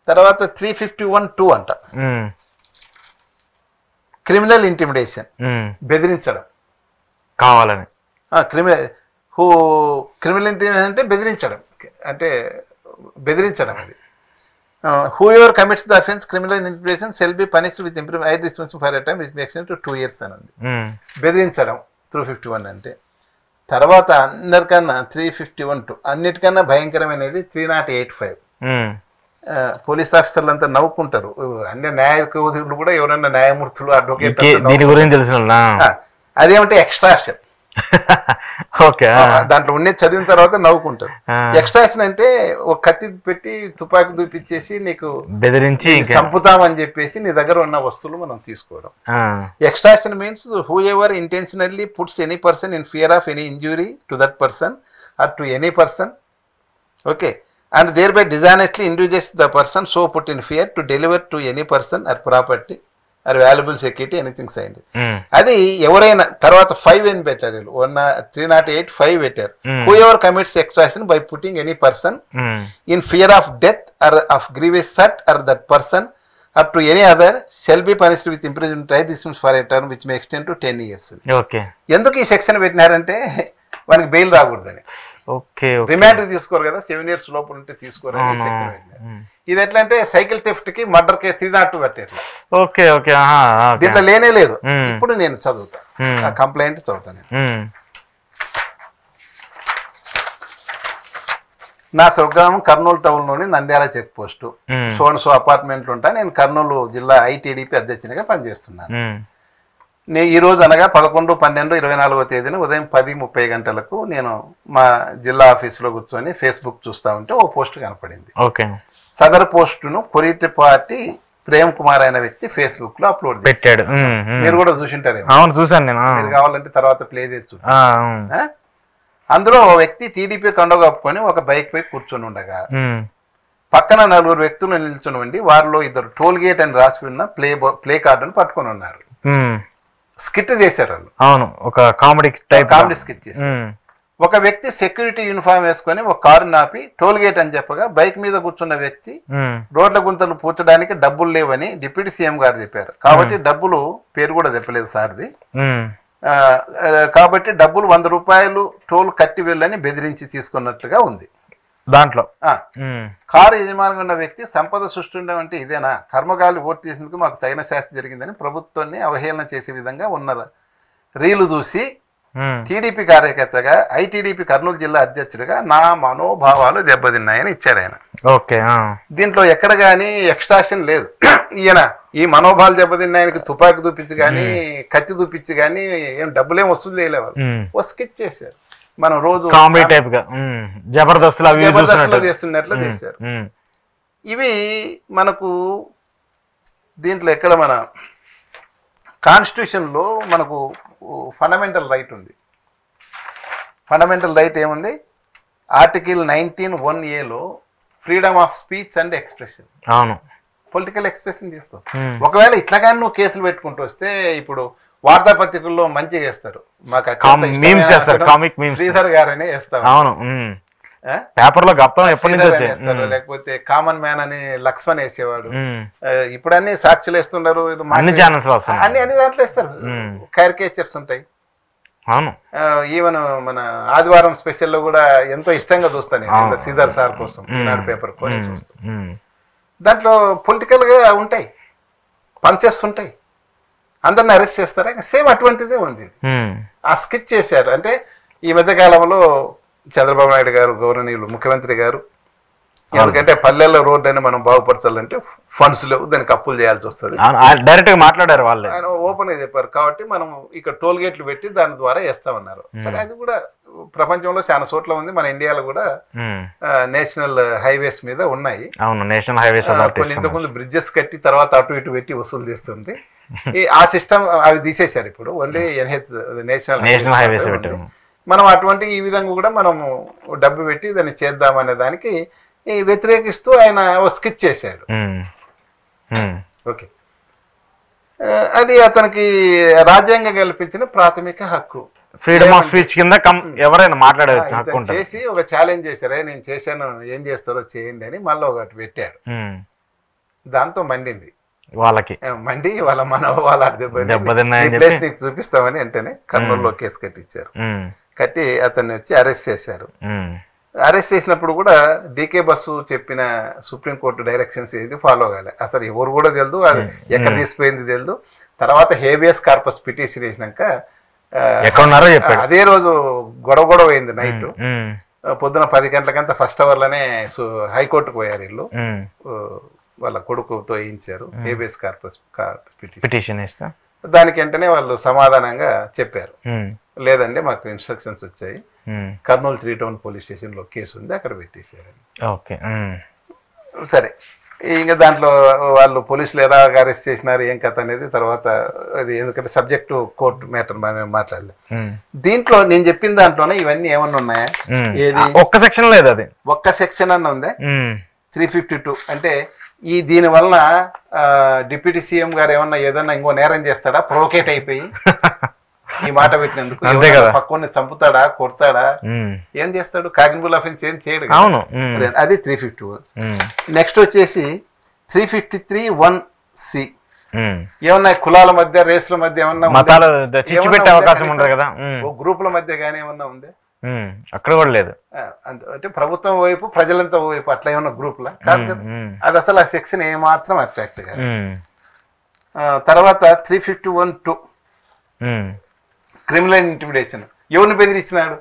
తర్వాత 351(2) అంట క్రిమినల్ ఇంటిమిడేషన్, బెదిరించడం కావాలని. క్రిమినల్ ఇంటిమిడేషన్ అంటే బెదిరించడం అది. whoever commits the offense criminal intimidation shall be punished with imprisonment dispensation for a time which may extend to 2 years అని ఉంది. బెదిరించడం 351 అంటే. తర్వాత అందరికన్నా 351(2) అన్నిటికన్నా భయంకరమైనది 3085. పోలీస్ ఆఫీసర్లు అంతా నవ్వుకుంటారు, అన్ని న్యాయవాదులు కూడా ఎవరైనా న్యాయమూర్తులు అడ్వకేట్ దీని గురించి తెలిసిన అదేమంటే ఎక్స్ట్రాక్షన్. ఓకే, దాంట్లో ఉండే చదివిన తర్వాత నవ్వుకుంటారు. ఎక్స్ట్రాక్షన్ అంటే ఒక కత్తి పెట్టి తుపాకి చూపించేసి నీకు బెదిరించి చంపుతామని చెప్పేసి నీ దగ్గర ఉన్న వస్తువులు మనం తీసుకోవడం. Extraction means who ever intentionally puts any person in fear of any injury to that person are to any person, okay, and thereby dishonestly induces the person so put in fear to deliver to any person or property or valuable security anything signed. అది ఎవరైనా. తర్వాత 5 అని పెట్టారు, 308(5) పెట్టారు. who ever commits extortion by putting any person in fear of death or of grievous hurt or that person or to any other shall be punished with imprisonment for a term which may extend to 10 years. Okay, ఎందుకు ఈ section పెట్టినారంటే మనకి bail రాకూడదని. Remand తీసుకోరు కదా, 7 years లోపల ఉంటే తీసుకోరు. ఇది ఎట్లా అంటే సైకిల్ థెఫ్ట్ కి మర్డర్ కి 302 కట్టారు. ఓకే ఓకే, దీంట్లో లేనే లేదు. ఇప్పుడు నేను చదువుతా కంప్లైంట్ చదువుతాను. నా స్వగ్రామం కర్నూలు టౌన్ లోని నంద్యాల చెక్ పోస్ట్ సో అపార్ట్మెంట్లు ఉంటా. నేను కర్నూలు జిల్లా ఐటీడీపీ అధ్యక్షునిగా పనిచేస్తున్నాను. నేను ఈ రోజు అనగా 11/12/24 తేదీన ఉదయం 10:30 గంటలకు నేను మా జిల్లా ఆఫీసులో కూర్చొని ఫేస్బుక్ చూస్తా ఉంటే ఓ పోస్ట్ కనపడింది. సదర్ పోస్టును కొరిటిపాటి ప్రేమ్ కుమార్ అనే వ్యక్తి ఫేస్బుక్ లో అప్లోడ్ పెట్టాడు. మీరు కూడా చూసింటారేమో. అవును, చూసాను నేను. మీరు కావాలంటే తర్వాత ప్లే చేసి చూడండి. అందులో ఓ వ్యక్తి టీడీపీ కండ కప్పుకొని ఒక బైక్ పై కూర్చొని ఉండగా పక్కన 4 వ్యక్తులు నిల్చొని ఉండి వారిలో 2 టోల్ గేట్ అని రాసి ఉన్న ప్లే కార్డును పట్టుకొని ఉన్నారు. స్కిట్ చేశారు వాళ్ళు. అవును, ఒక కామెడీ స్కిట్ చేశారు. ఒక వ్యక్తి సెక్యూరిటీ యూనిఫామ్ వేసుకొని ఒక కారు నాపి టోల్ గేట్ అని చెప్పగా బైక్ మీద కూర్చున్న వ్యక్తి రోడ్ల గుంతలు పూడ్చడానికి డబ్బులు లేవని డిప్యూటీ సీఎం గారు చెప్పారు. కాబట్టి డబ్బులు, పేరు కూడా చెప్పలేదు సార్ది, కాబట్టి డబ్బులు 100 రూపాయలు టోల్ కట్టి వెళ్ళని బెదిరించి తీసుకున్నట్లుగా ఉంది దాంట్లో. కారు యజమానిగా ఉన్న వ్యక్తి సంపద సృష్టించడం అంటే ఇదేనా, కర్మగాలి ఓటు చేసేందుకు మాకు తగిన శాస్తి జరిగిందని ప్రభుత్వాన్ని అవహేళన చేసే విధంగా ఉన్న రీలు చూసి టీడీపీ కార్యకర్తగా ఐటీడీపీ కర్నూలు జిల్లా అధ్యక్షుడిగా నా మనోభావాలు దెబ్బతిన్నాయని ఇచ్చారు ఆయన. దీంట్లో ఎక్కడ కానీ ఎక్స్ట్రాక్షన్ లేదు. ఈయన ఈ మనోభావాలు దెబ్బతిన్నాయనికి తుపాకి చూపించి కానీ కత్తి చూపించి కానీ ఏం డబ్బులేం వసూలు చేయలేవారు. ఓ స్కెచ్ చేశారు. మనం రోజు కామెడీ టైప్ గా జబర్దస్త్ అవి జబర్దస్త్లో చేస్తున్నట్లు చేశారు. ఇవి మనకు దీంట్లో ఎక్కడ మన కాన్స్టిట్యూషన్లో మనకు ఫండమెంటల్ రైట్ ఉంది. ఫండమెంటల్ రైట్ ఏముంది? Article 19(1)A freedom of speech and expression. అవును, పొలిటికల్ ఎక్స్ప్రెషన్ చేస్తావు. ఒకవేళ ఇట్లాగానే నువ్వు కేసులు పెట్టుకుంటూ వస్తే ఇప్పుడు వార్తాపత్రికల్లో మంచిగా వేస్తారు, మాకు శ్రీధర్ గారని వేస్తావు. అవును, పేపర్ లో గప్తం ఎప్పటి నుంచి వచ్చేస్తారు. లేకపోతే కామన్ మ్యాన్ అని లక్ష్మణ్ వేసేవాడు. ఇప్పుడు అన్ని సాక్షులు వేస్తున్నారు, అన్ని ఛానల్స్ అన్ని దాంట్లో వేస్తారు. క్యారికేచర్స్ ఉంటాయి. అవును, ఈవెన్ మన ఆదివారం స్పెషల్ లో కూడా ఎంతో ఇష్టంగా చూస్తాను శ్రీధర్ సార్ కోసం ఈనాడు పేపర్ కొని చూస్తాను. దాంట్లో పొలిటికల్ గా ఉంటాయి, పంచెస్ ఉంటాయి, అందరిని అరెస్ట్ చేస్తారా? సేమ్ అటువంటిదే ఉంది. ఆ స్కెచ్ చేశారు. అంటే ఈ మధ్య కాలంలో చంద్రబాబు నాయుడు గారు గౌరవనీయులు ముఖ్యమంత్రి గారు, ఎందుకంటే పల్లెల్లో రోడ్డు అని మనం బాగుపరచాలంటే ఫండ్స్ లేవు, దానికి అప్పులు చేయాల్సి వస్తుంది. డైరెక్ట్ గా మాట్లాడారు వాళ్ళు, ఆయన ఓపెన్ గా చెప్పారు. కాబట్టి మనం ఇక్కడ టోల్ గేట్లు పెట్టి దాని ద్వారా వేస్తామన్నారు. సరే, అది కూడా ప్రపంచంలో చాలా చోట్ల ఉంది. మన ఇండియాలో కూడా నేషనల్ హైవేస్ మీద ఉన్నాయి. అవును, నేషనల్ హైవేస్ కొన్ని ఇంతకుముందు బ్రిడ్జెస్ కట్టి తర్వాత అటు ఇటు పెట్టి వసూలు చేస్తుంది. ఆ సిస్టమ్ అవి తీసేశారు. ఇప్పుడు ఓన్లీ నేషనల్ హైవేస్ మనం అటువంటి ఈ విధంగా కూడా మనము డబ్బు పెట్టి దాన్ని చేద్దామనే దానికి వ్యతిరేకిస్తూ ఆయన స్కెచ్ చేశాడు. ఓకే, అది అతనికి రాజ్యాంగం కల్పించిన ప్రాథమిక హక్కు. ఫ్రీడమ్ ఆఫ్ స్పీచ్ కింద ఎవరైనా మాట్లాడవచ్చు చేసి ఒక ఛాలెంజ్ చేశారు. నేను చేశాను, ఏం చేస్తారో చేయండి అని మళ్ళీ ఒకటి పెట్టాడు. దాంతో మండింది వాళ్ళకి, మండి వాళ్ళ నీకు చూపిస్తామని వెంటనే కర్నూలులో కేసు కట్టించారు. కట్టి అతన్ని వచ్చి అరెస్ట్ చేశారు. అరెస్ట్ చేసినప్పుడు కూడా డీకే బస్సు చెప్పిన సుప్రీంకోర్టు డైరెక్షన్స్ ఏది ఫాలో కాలే. అసలు ఎవరు కూడా తెలియదు, అది ఎక్కడ తీసిపోయింది తెలియదు. తర్వాత హేబియస్ కార్పస్ పిటిషన్ వేసినాక అదే రోజు గొడవ అయింది. నైట్ పొద్దున 10 గంటలకంతా ఫస్ట్ అవర్లోనే హైకోర్టుకు పోయారు. వీళ్ళు వాళ్ళ కొడుకుతో వేయించారు హేబియస్ కార్పస్ పిటిషన్. దానికి వెంటనే వాళ్ళు సమాధానంగా చెప్పారు, లేదండి మాకు ఇన్స్ట్రక్షన్స్ వచ్చాయి, కర్నూలు 3 టౌన్ పోలీస్ స్టేషన్ లో కేసు ఉంది, అక్కడ పెట్టేశారని. సరే, ఇంకా దాంట్లో వాళ్ళు పోలీసులు ఎలా అరెస్ట్ చేసినారు ఏం కథ అనేది తర్వాత అది, ఎందుకంటే సబ్జెక్టు కోర్టు మ్యాటర్ మేము మాట్లాడలేదు. దీంట్లో నేను చెప్పిన దాంట్లోనే ఇవన్నీ ఏమన్నా ఉన్నాయా? ఏది ఒక్క సెక్షన్ లేదు, అది ఒక్క సెక్షన్ అన్న ఉందా? 352 అంటే దీని వలన డిప్యూటీ సీఎం గారు ఏదన్నా ఇంకో నేరం చేస్తాడా ప్రొవోకేట్ అయిపోయి ఈ మాట పెట్టినందుకు? పక్కని చంపుతాడా, కొడతాడా, ఏం చేస్తాడు? కాగ్నిబుల్ అఫెన్స్ ఏం చేయడు. అది 351. నెక్స్ట్ వచ్చేసి 353(1)C ఏమన్నా కులాల మధ్య రేసుల మధ్య ఏమన్నా అవకాశం ఉండదు కదా, గ్రూపుల మధ్య గానీ ఏమన్నా ఉందే? అక్కడ కూడా లేదు. అంటే ప్రభుత్వం వైపు ప్రజలంతా వైపు అట్లా ఏమన్నా గ్రూప్లా కాదు కదా. అది అసలు ఆ సెక్షన్ ఏమాత్రం అట్రాక్ట్ కాదు. తర్వాత 351(2) క్రిమినల్ ఇంటిమిడేషన్. ఎవరిని బెదిరించినాడు?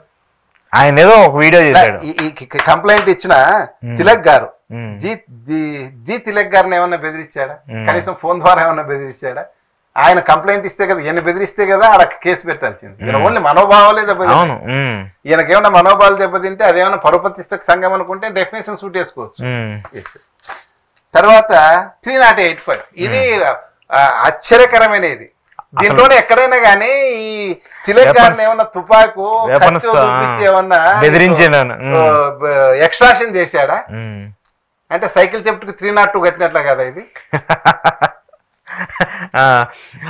ఆయన ఏదో ఒక వీడియో చేశాడు. కంప్లైంట్ ఇచ్చిన తిలక్ గారు, జీ తిలక్ గారిని ఏమన్నా బెదిరించాడా? కనీసం ఫోన్ ద్వారా ఏమన్నా బెదిరించాడా? ఆయన కంప్లైంట్ ఇస్తే కదా, ఈయన బెదిరిస్తే కదా ఆడ కేసు పెట్టాల్సింది. ఈయన ఓన్లీ మనోభావాలే దెబ్బతింటాయి. ఈయనకేమన్నా మనోభావాలు దెబ్బతింటే అదేమన్నా పరుపతిస్తక సంఘం అనుకుంటే డెఫినేషన్ సూట్ వేసుకోవచ్చు. తర్వాత 3085 ఇది ఆశ్చర్యకరమైన ఇది. దీంట్లోనే ఎక్కడైనా కానీ ఈ తిలక్ గారిని ఏమన్నా తుపాకు చూపించి ఏమన్నా ఎక్స్ట్రాషన్ చేశాడా? అంటే సైకిల్ చెప్పుకి 302 కట్టినట్ల కదా ఇది.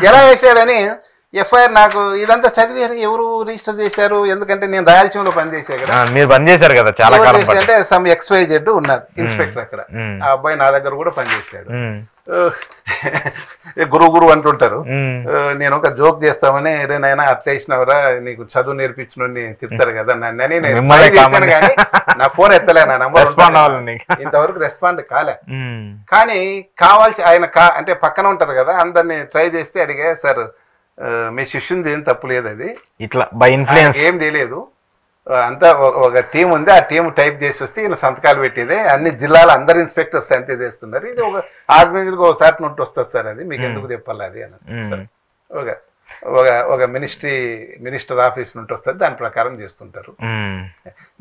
ఎలా వేశాడని ఎఫ్ఐఆర్ నాకు ఇదంతా చదివారు. ఎవరు రిజిస్టర్ చేశారు? ఎందుకంటే నేను రాయలసీమలో పనిచేశాను కదా. మీరు పనిచేశారు కదా చాలా కాలం. అంటే సమ్ XYZ ఉన్నారు ఇన్స్పెక్టర్ అక్కడ. ఆ అబ్బాయి నా దగ్గర కూడా పనిచేశాడు. గురువు అంటుంటారు. నేను ఒక జోక్ చేస్తామని, రే నాయనా అట్లా వేసినవరా, నీకు చదువు నేర్పించిన తిడతారు కదా నన్నని నేను చేశాను. కానీ నా ఫోన్ ఎత్తలే, నా నంబర్ ఇంతవరకు రెస్పాండ్ కాలే. కానీ కావాల్సి ఆయన అంటే పక్కన ఉంటారు కదా, అందరినీ ట్రై చేస్తే అడిగా, సార్ మీ శిష్యుంది ఏం తప్పు లేదు, అది ఇట్లా బై ఇన్ఫ్లుయెన్స్ ఏం తెలియదు, అంతా ఒక టీం ఉంది, ఆ టీం టైప్ చేసి వస్తే ఈయన సంతకాలు పెట్టేదే, అన్ని జిల్లాల అందరు ఇన్స్పెక్టర్స్ అంతే చేస్తున్నారు, ఇది ఒక ఆర్గనైజర్గా ఒకసారి నోట్ వస్తుంది సార్, అది మీకు ఎందుకు చెప్పాలి అది అని. సరే ఓకే, ఒక మినిస్టర్ ఆఫీస్ నుండి వస్తుంది, దాని ప్రకారం చేస్తుంటారు.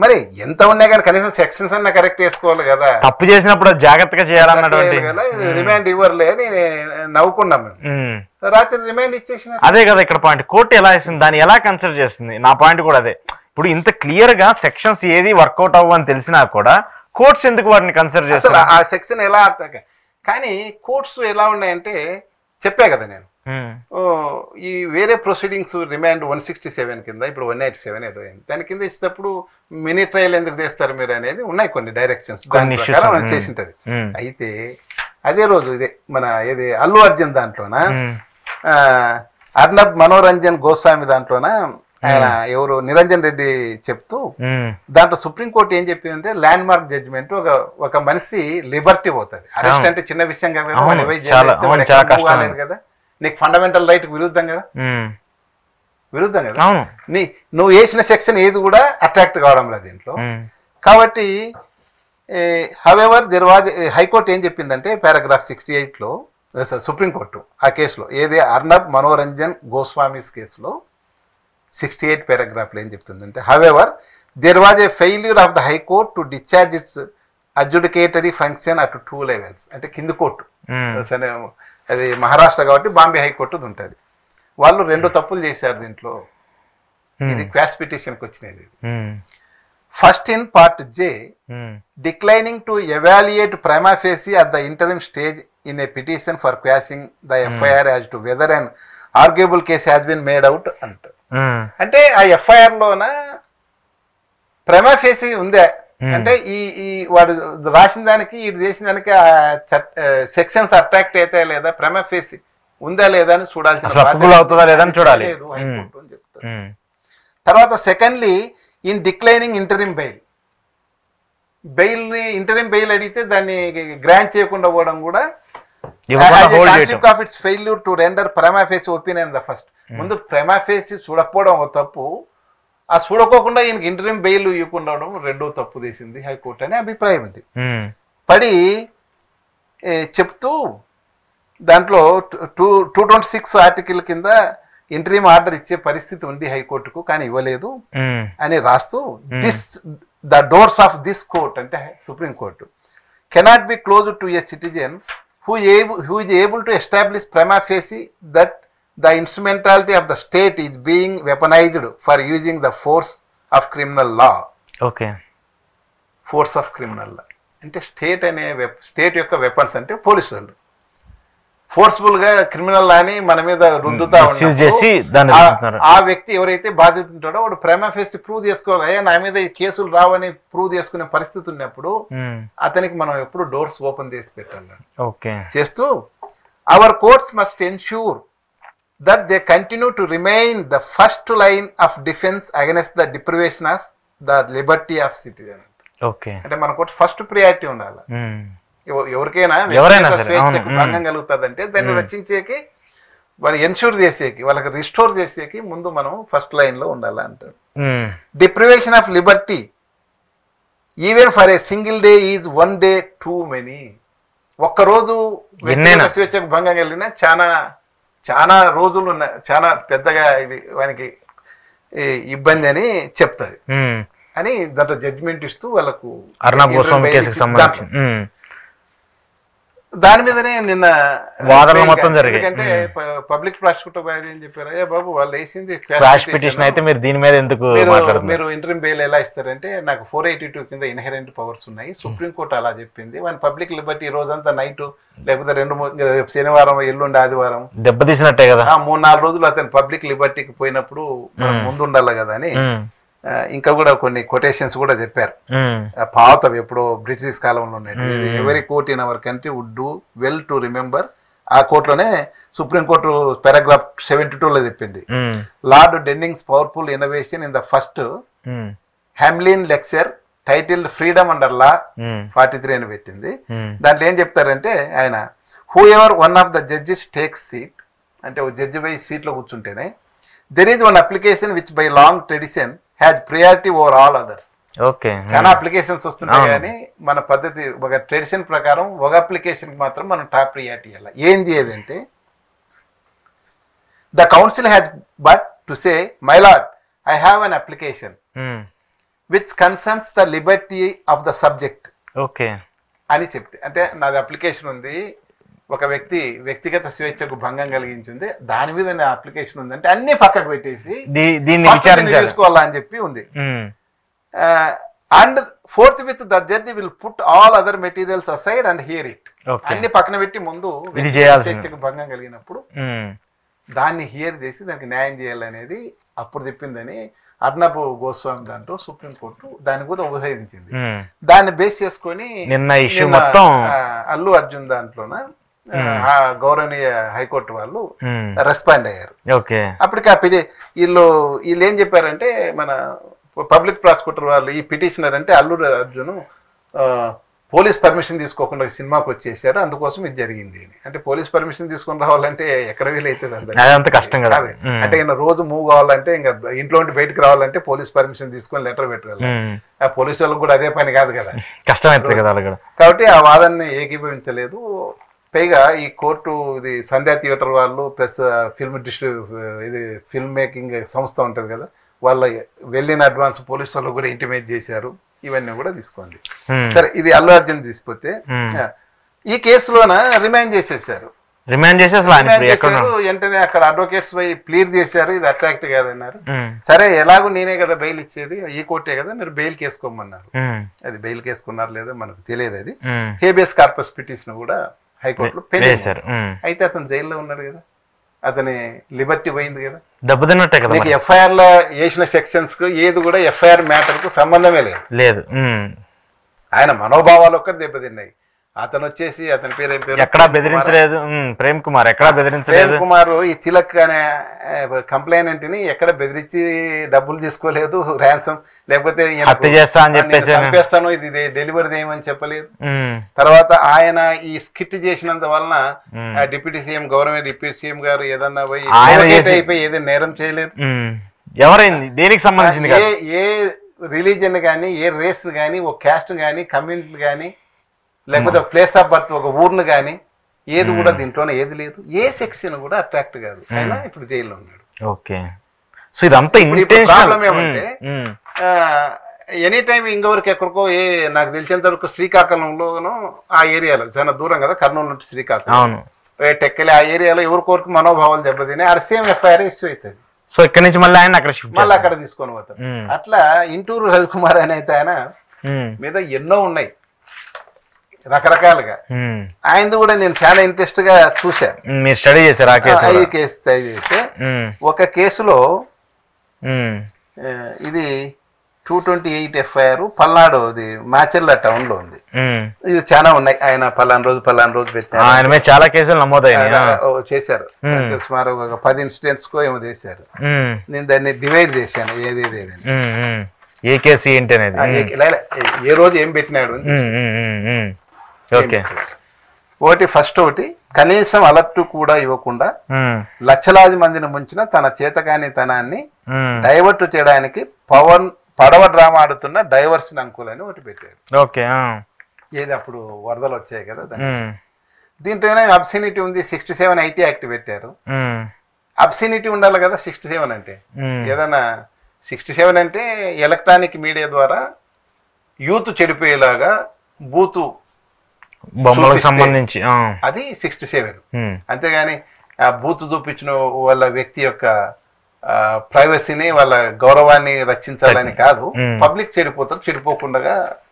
మరి ఎంత ఉన్నా కానీ కనీసం సెక్షన్స్ అన్నా కరెక్ట్ చేసుకోవాలి కదా. తప్పు చేసినప్పుడు జాగ్రత్తగా చేయాలన్నటువంటి రిమాండ్ ఇవ్వర్లే అని నవ్వుకున్నాం మేము. రాత్రి రిమాండ్ ఇచ్చేసిన అదే కదా ఇక్కడ పాయింట్. కోర్టు ఎలా ఇస్తుంది, దాన్ని ఎలా కన్సిడర్ చేస్తుంది? నా పాయింట్ కూడా అదే. ఇప్పుడు ఇంత క్లియర్ గా సెక్షన్స్ ఏది వర్కౌట్ అవ్వని తెలిసినా కూడా కోర్ట్స్ ఎందుకు వాటిని కన్సిడర్ చేస్తారు? ఆ సెక్షన్ ఎలా అర్థం కానీ కోర్ట్స్ ఎలా ఉన్నాయంటే చెప్పా కదా నేను, ఈ వేరే ప్రొసీడింగ్స్ రిమాండ్ 167 కింద ఇప్పుడు 187 ఏదో అయింది, దాని కింద ఇచ్చేటప్పుడు మినీ ట్రయల్ ఎందుకు చేస్తారు మీరు అనేది ఉన్నాయి కొన్ని డైరెక్షన్స్, దాని ప్రకారం చేసింటది. అయితే అదే రోజు ఇదే మన ఏది అల్లు అర్జున్ దాంట్లోన అర్నబ్ మనోరంజన్ గోస్వామి దాంట్లోన ఆయన ఎవరు నిరంజన్ రెడ్డి చెప్తూ దాంట్లో సుప్రీంకోర్టు ఏం చెప్పిందంటే ల్యాండ్ మార్క్ జడ్జిమెంట్ ఒక మనిషి లిబర్టీ పోతుంది. అరెస్ట్ అంటే చిన్న విషయం కదా, నీకు ఫండమెంటల్ రైట్ విరుద్ధం కదా, నువ్వు వేసిన సెక్షన్ ఏది కూడా అట్రాక్ట్ కావడం లేదు దీంట్లో. కాబట్టి హవెవర్ దెర్ వాజ్ హైకోర్టు ఏం చెప్పిందంటే పారాగ్రాఫ్ 68లో సుప్రీంకోర్టు ఆ కేసులో ఏది అర్నబ్ మనోరంజన్ గోస్వామిస్ కేసులో 68 పారాగ్రాఫ్లో ఏం చెప్తుందంటే however there was a failure of the high court to discharge it's అడ్జుడికేటరీ function at 2 levels. అంటే కింది కోర్టు, అది మహారాష్ట్ర కాబట్టి బాంబే హైకోర్టు ఉంటుంది. వాళ్ళు 2 తప్పులు చేశారు దీంట్లో. ఇది క్వాష్ పిటిషన్కి వచ్చినది. First in part J declining to evaluate prima facie at the interim stage in a petition for quashing the FIR as to whether and arguable case has been made out అంటారు. అంటే ఆ FIR లోన prima facie ఉందే అంటే ఈ వాడు రాసిన దానికి వీడు చేసిన దానికి సెక్షన్స్ అట్రాక్ట్ అయితే లేదా ప్రైమా ఫేసి ఉందా లేదా అని చూడాల్సిన హైకోర్టు అని చెప్తారు. తర్వాత సెకండ్లీ ఇన్ డిక్లైనింగ్ ఇంటరిమ్ బెయిల్ని ఇంటరిమ్ బెయిల్ అడిగితే దాన్ని గ్రాంట్ చేయకుండా పోవడం కూడా of its failure to render prima facie opinion the first. ముందు ప్రైమా ఫేసి చూడకపోవడం ఒక తప్పు, ఆ చూడకోకుండా ఈయనకి ఇంటరిమ్ బెయిల్ ఇవ్వకుండా ఉండడం రెండో తప్పు చేసింది హైకోర్టు అనే అభిప్రాయం ఉంది. పడి చెప్తూ దాంట్లో 226 ఆర్టికల్ కింద ఇంటరిమ్ ఆర్డర్ ఇచ్చే పరిస్థితి ఉంది హైకోర్టుకు, కానీ ఇవ్వలేదు అని రాస్తూ the doors of this court అంటే supreme court cannot be close to a citizen who is able to establish prima facie that the instrumentality of the state is being weaponized for using the force of criminal law. Okay. Force of criminal law. అంటే state యొక్క weapons అంటే police వాళ్ళు forceful గా criminal లాని మన మీద రుద్దుతా ఉంటారు. ఆ వ్యక్తి ఎవరైతే బాధితుడు ఉంటాడో వాడు ప్రైమా ఫేసి ప్రూవ్ చేసుకోవాలి, అయ్యా నా మీద ఈ కేసులు రావని ప్రూవ్ చేసుకునే పరిస్థితి ఉన్నప్పుడు అతనికి మనం ఎప్పుడు డోర్స్ ఓపెన్ చేసి పెట్టాలి. చేస్తూ our courts must ensure that they continue to remain the first line of defence against the deprivation of the liberty of citizen. అంటే మన కోర్టు ఫస్ట్ ప్రియారిటీ ఉండాలి. ఎవరికైనా స్వేచ్ఛకు భంగం కలుగుతుందంటే దాన్ని రచించేకి వాళ్ళు ఎన్ష్యూర్ చేసేకి వాళ్ళకి రిస్టోర్ చేసేకి ముందు మనం ఫస్ట్ లైన్ లో ఉండాలి అంటారు. Deprivation of Liberty even for a single day is 1 day too many. ఒక్కరోజు స్వేచ్ఛకు భంగం కలిగినా చాలా రోజులు ఉన్నాయి, చాలా పెద్దగా ఇది వానికి ఇబ్బంది అని చెప్తుంది అని దాంట్లో జడ్జిమెంట్ ఇస్తూ వాళ్ళకు దాని మీదనే నిన్న వాదనలు మొత్తం జరిగాయి. ఎందుకంటే పబ్లిక్ ప్రాసిక్యూటర్ ఏం చెప్పారు, అయ్యా బాబు వాళ్ళు వేసింది పిటిషన్ అయితే మీరు దీని మీద ఎందుకు మీరు ఇంటరిమ్ బెయిల్ ఎలా ఇస్తారంటే నాకు 482 కింద ఇన్హెరెంట్ పవర్స్ ఉన్నాయి, సుప్రీంకోర్టు అలా చెప్పింది, మన పబ్లిక్ లిబర్టీ రోజంతా నైట్ లేకపోతే 2 శనివారం ఎల్లుండి ఆదివారం దెబ్బతీసినట్టే కదా, 3-4 రోజులు అతను పబ్లిక్ లిబర్టీకి పోయినప్పుడు ముందు ఉండాలి కదా అని ఇంకా కూడా కొన్ని కొటేషన్స్ కూడా చెప్పారు. పాతవి ఎప్పుడో బ్రిటిష్ కాలంలో ఉన్నాయి. Every court in our country would do well to remember. ఆ కోర్టులోనే సుప్రీంకోర్టు పారాగ్రాఫ్ 72లో చెప్పింది, Lord Denning's powerful innovation in the first Hamlyn lecture titled freedom under law 43 అని పెట్టింది. దాంట్లో ఏం చెప్తారంటే ఆయన whoever one of the judges takes seat అంటే ఒక జడ్జి పోయి సీట్లో కూర్చుంటేనే there is one application which by long tradition has priority over all others. చాలా అప్లికేషన్స్ వస్తుంటాయి కానీ మన పద్ధతి ఒక ట్రెడిషన్ ప్రకారం ఒక అప్లికేషన్ మాత్రం మనం టాప్ ప్రియారిటీ ఇవ్వాలి. ఏంది ఏదంటే the council has but to say my lord I have an application which concerns the liberty of the subject okay అని చెప్తే, అంటే నాది అప్లికేషన్ ఉంది, ఒక వ్యక్తిగత స్వేచ్ఛకు భంగం కలిగించింది, దాని మీద నా అప్లికేషన్ ఉంది అంటే అన్ని పక్కకు పెట్టేసి దీన్ని తీసుకోవాలా అని చెప్పి ఉంది. And fourth with the judge will put all other materials aside and here it. అన్ని పక్కన పెట్టి ముందు స్వేచ్ఛకు భంగం కలిగినప్పుడు దాన్ని హియర్ చేసి దానికి న్యాయం చేయాలనేది అప్పుడు చెప్పిందని అర్నబ్ గోస్వామి దాంట్లో సుప్రీంకోర్టు దాన్ని కూడా ఉపయోగించింది. దాన్ని బేస్ చేసుకొని నిన్న ఇష్యూ మొత్తం అల్లు అర్జున్ దాంట్లోన గౌరవనీయ హైకోర్టు వాళ్ళు రెస్పాండ్ అయ్యారు. అప్పటికి వీళ్ళు ఏం చెప్పారంటే, మన పబ్లిక్ ప్రాసిక్యూటర్ వాళ్ళు ఈ పిటిషనర్ అంటే అల్లు అర్జున్ పోలీస్ పర్మిషన్ తీసుకోకుండా సినిమాకి వచ్చేసారు, అందుకోసం ఇది జరిగింది అని. అంటే పోలీస్ పర్మిషన్ తీసుకొని రావాలంటే ఎక్కడ వీలైతుంది అంత కష్టం కదా. అంటే ఈయన రోజు మూవ్ కావాలంటే ఇంకా ఇంట్లో ఉండి బయటకు రావాలంటే పోలీస్ పర్మిషన్ తీసుకొని లెటర్ పెట్టాలి. ఆ పోలీసు వాళ్ళకి కూడా అదే పని కాదు కదా, కష్టం అవుతుంది కదా. కాబట్టి ఆ వాదనని ఏకీభవించలేదు. పైగా ఈ కోర్టు ఇది సంధ్యా థియేటర్ వాళ్ళు ప్లస్ ఫిల్మ్ మేకింగ్ సంస్థ ఉంటుంది కదా, వాళ్ళ వెళ్ళిన అడ్వాన్స్ పోలీసు వాళ్ళు కూడా ఇంటిమేట్ చేశారు. ఇవన్నీ కూడా తీసుకోండి. సరే, ఇది అల్లు అర్జున్ తీసుకొస్తే ఈ కేసులోన రిమాండ్ చేసేసారు. వెంటనే అక్కడ అడ్వకేట్స్ పోయి ప్లీడ్ చేశారు, ఇది అట్రాక్ట్ కాదన్నారు. సరే, ఎలాగో నేనే కదా బెయిల్ ఇచ్చేది, ఈ కోర్టే కదా, మీరు బెయిల్ కేసుకోమన్నారు. అది బెయిల్ కేసుకున్నారు లేదో మనకు తెలియదు. అది హేబియస్ కార్పస్ పిటిషన్ కూడా హైకోర్టులో పెండింగ్. అయితే అతను జైల్లో ఉన్నాడు కదా, అతని లిబర్టీ పోయింది కదా, దెబ్బతిన్నట్టే కదా. నీకు ఎఫ్ఐఆర్ లో వేసిన సెక్షన్స్ కు ఏది కూడా ఎఫ్ఐఆర్ మ్యాటర్ కు సంబంధమే లేదు. ఆయన మనోభావాలు ఒక్కటి దెబ్బతిన్నాయి. అతను వచ్చేసి అతని పేరు ఎక్కడా బెదిరించలేదు, ప్రేమ్ కుమార్ ఎక్కడా బెదిరించలేదు. ప్రేమ్ కుమార్ ఈ తిలక్ అనే కంప్లైంట్ ని ఎక్కడ బెదిరించి డబ్బులు తీసుకోలేదు, ర్యాన్సమ్ లేకపోతే చంపేస్తాను ఇది డెలివరీ చేయమని చెప్పలేదు. తర్వాత ఆయన ఈ స్కిట్ చేసినంత వలన deputy CM government deputy CM గారు ఏదన్నా పోయి అయిపోయి ఏదైనా నేరం చేయలేదు. ఎవరైంది దేనికి సంబంధించింది, ఏ రిలీజియన్ కానీ, ఏ రేస్ కానీ, ఒక క్యాస్ట్ కానీ, కమ్యూనిటీ కానీ, లేకపోతే ప్లేస్ ఆఫ్ బర్త్ ఒక ఊర్ను కానీ ఏది కూడా దీంట్లోనే ఏది లేదు. ఏ సెక్షన్ కూడా అట్రాక్ట్ కాదు. అయినా ఇప్పుడు జైల్లో ఉన్నాడు. ఓకే, సో ఇదంతా ప్రాబ్లం ఏమంటే ఎనీ టైం ఇంకొకరికి ఎక్కడికో నాకు తెలిసినంత వరకు శ్రీకాకుళంలోనూ ఆ ఏరియాలో చాలా దూరం కదా, కర్నూలు నుండి శ్రీకాకుళం టెక్కలి ఆ ఏరియాలో ఎవరికొరకు మనోభావాలు దెబ్బతిని ఆ సేమ్ ఎఫ్ఐఆర్ ఇష్యూ అవుతుంది. సో ఇక్కడ నుంచి మళ్ళీ ఆయన అక్కడ తీసుకొని పోతారు. అట్లా ఇంటూరు రవికుమార్ అనేది ఆయన మీద ఎన్నో ఉన్నాయి రకరకాలుగా. ఆయనది కూడా నేను చాలా ఇంట్రెస్ట్ గా చూశాను. మీరు స్టడీ చేశారు ఆ కేసు? ఈ కేసు స్టడీ చేస్తే ఒక కేసులో ఇది 228 ఎఫ్ఐఆర్ పల్నాడు మాచర్ల టౌన్ లో ఉంది. ఇది చాలా ఉన్నాయి. ఆయన పలానా రోజు పెట్టారు. ఆయన మీద చాలా కేసులు నమోదయ్యాయి, చేశారు. సుమారు ఒక 10 ఇన్సిడెంట్స్ కో ఏమో చేశారు. నేను దాన్ని డివైడ్ చేశాను ఏదేది ఏ కేసు ఏంటి అనేది, ఏ రోజు ఏం పెట్టినాడు. ఒకటి కనీసం అలర్ట్ కూడా ఇవ్వకుండా లక్షలాది మందిని ముంచిన తన చేతకానితనాన్ని డైవర్ట్ చేయడానికి పడవ డ్రామా ఆడుతున్న డైవర్షన్ అంకుల్ అని ఒకటి పెట్టాడు. ఏది అప్పుడు వరదలు వచ్చాయి కదా, దీంట్లోనే అబ్సినిటీ ఉంది. 67 ఐటీ యాక్ట్ పెట్టారు. అబ్సినిటీ ఉండాలి కదా 67 అంటే. ఏదైనా 67 అంటే ఎలక్ట్రానిక్ మీడియా ద్వారా యూత్ చెడిపోయేలాగా బూతు బొమ్మలకు సంబంధించి అది 67. అంతేగాని ఆ బూత్ చూపించిన వాళ్ళ వ్యక్తి యొక్క ప్రైవసీని వాళ్ళ గౌరవాన్ని రక్షించాలని కాదు, పబ్లిక్ చెడిపోకుండా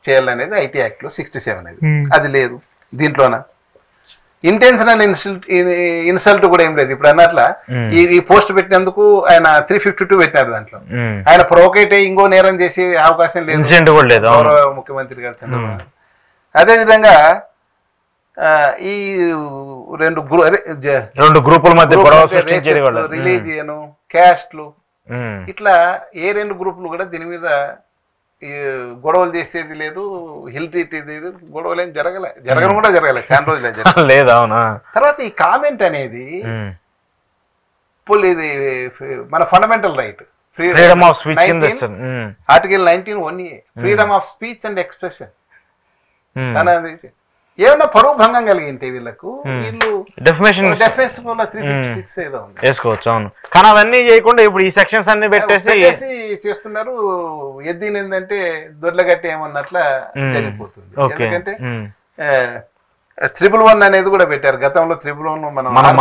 చేయాలనేది ఐటీ యాక్ట్ లో 67 అది లేదు. దీంట్లోన ఇంటెన్షనల్ ఇన్సల్ట్ కూడా ఏం లేదు. ఇప్పుడు అన్నట్ల ఈ పోస్ట్ పెట్టినందుకు ఆయన 352 పెట్టినారు. దాంట్లో ఆయన ప్రొవోకేట్ అయ్యి ఇంకో నేరం చేసే అవకాశం లేదు గౌరవ ముఖ్యమంత్రి గారు చంద్రబాబు. అదేవిధంగా ఈ రెండు గ్రూపుల మధ్య రిలీజియన్, క్యాస్ట్లు, ఇట్లా ఏ రెండు గ్రూపులు కూడా దీని మీద గొడవలు చేసేది లేదు, హిల్ ట్రీట్ లేదు, గొడవలు ఏం జరగను కూడా జరగలేదు, చాలా రోజులు లేదు. అవునా? తర్వాత ఈ కామెంట్ అనేది ఇది మన fundamental right, freedom of speech, article 19(1)A freedom of speech and expression. ఏమన్నా పరువు భంగం కలిగింటే వీళ్ళకు వీళ్ళు డెఫినేషన్ 356 ఏదో ఉంది వేసుకోవచ్చు. అవును, కానీ అవన్నీ చేయకుండా ఇప్పుడు ఈ సెక్షన్స్ అన్ని పెట్టేసి చేస్తున్నారు. ఎద్దిని ఏంటంటే దొడ్లగట్టి ఏమన్నట్లా జరిగిపోతుంది. ఎందుకంటే 111 అనేది కూడా పెట్టారు గతంలో. 111 మనం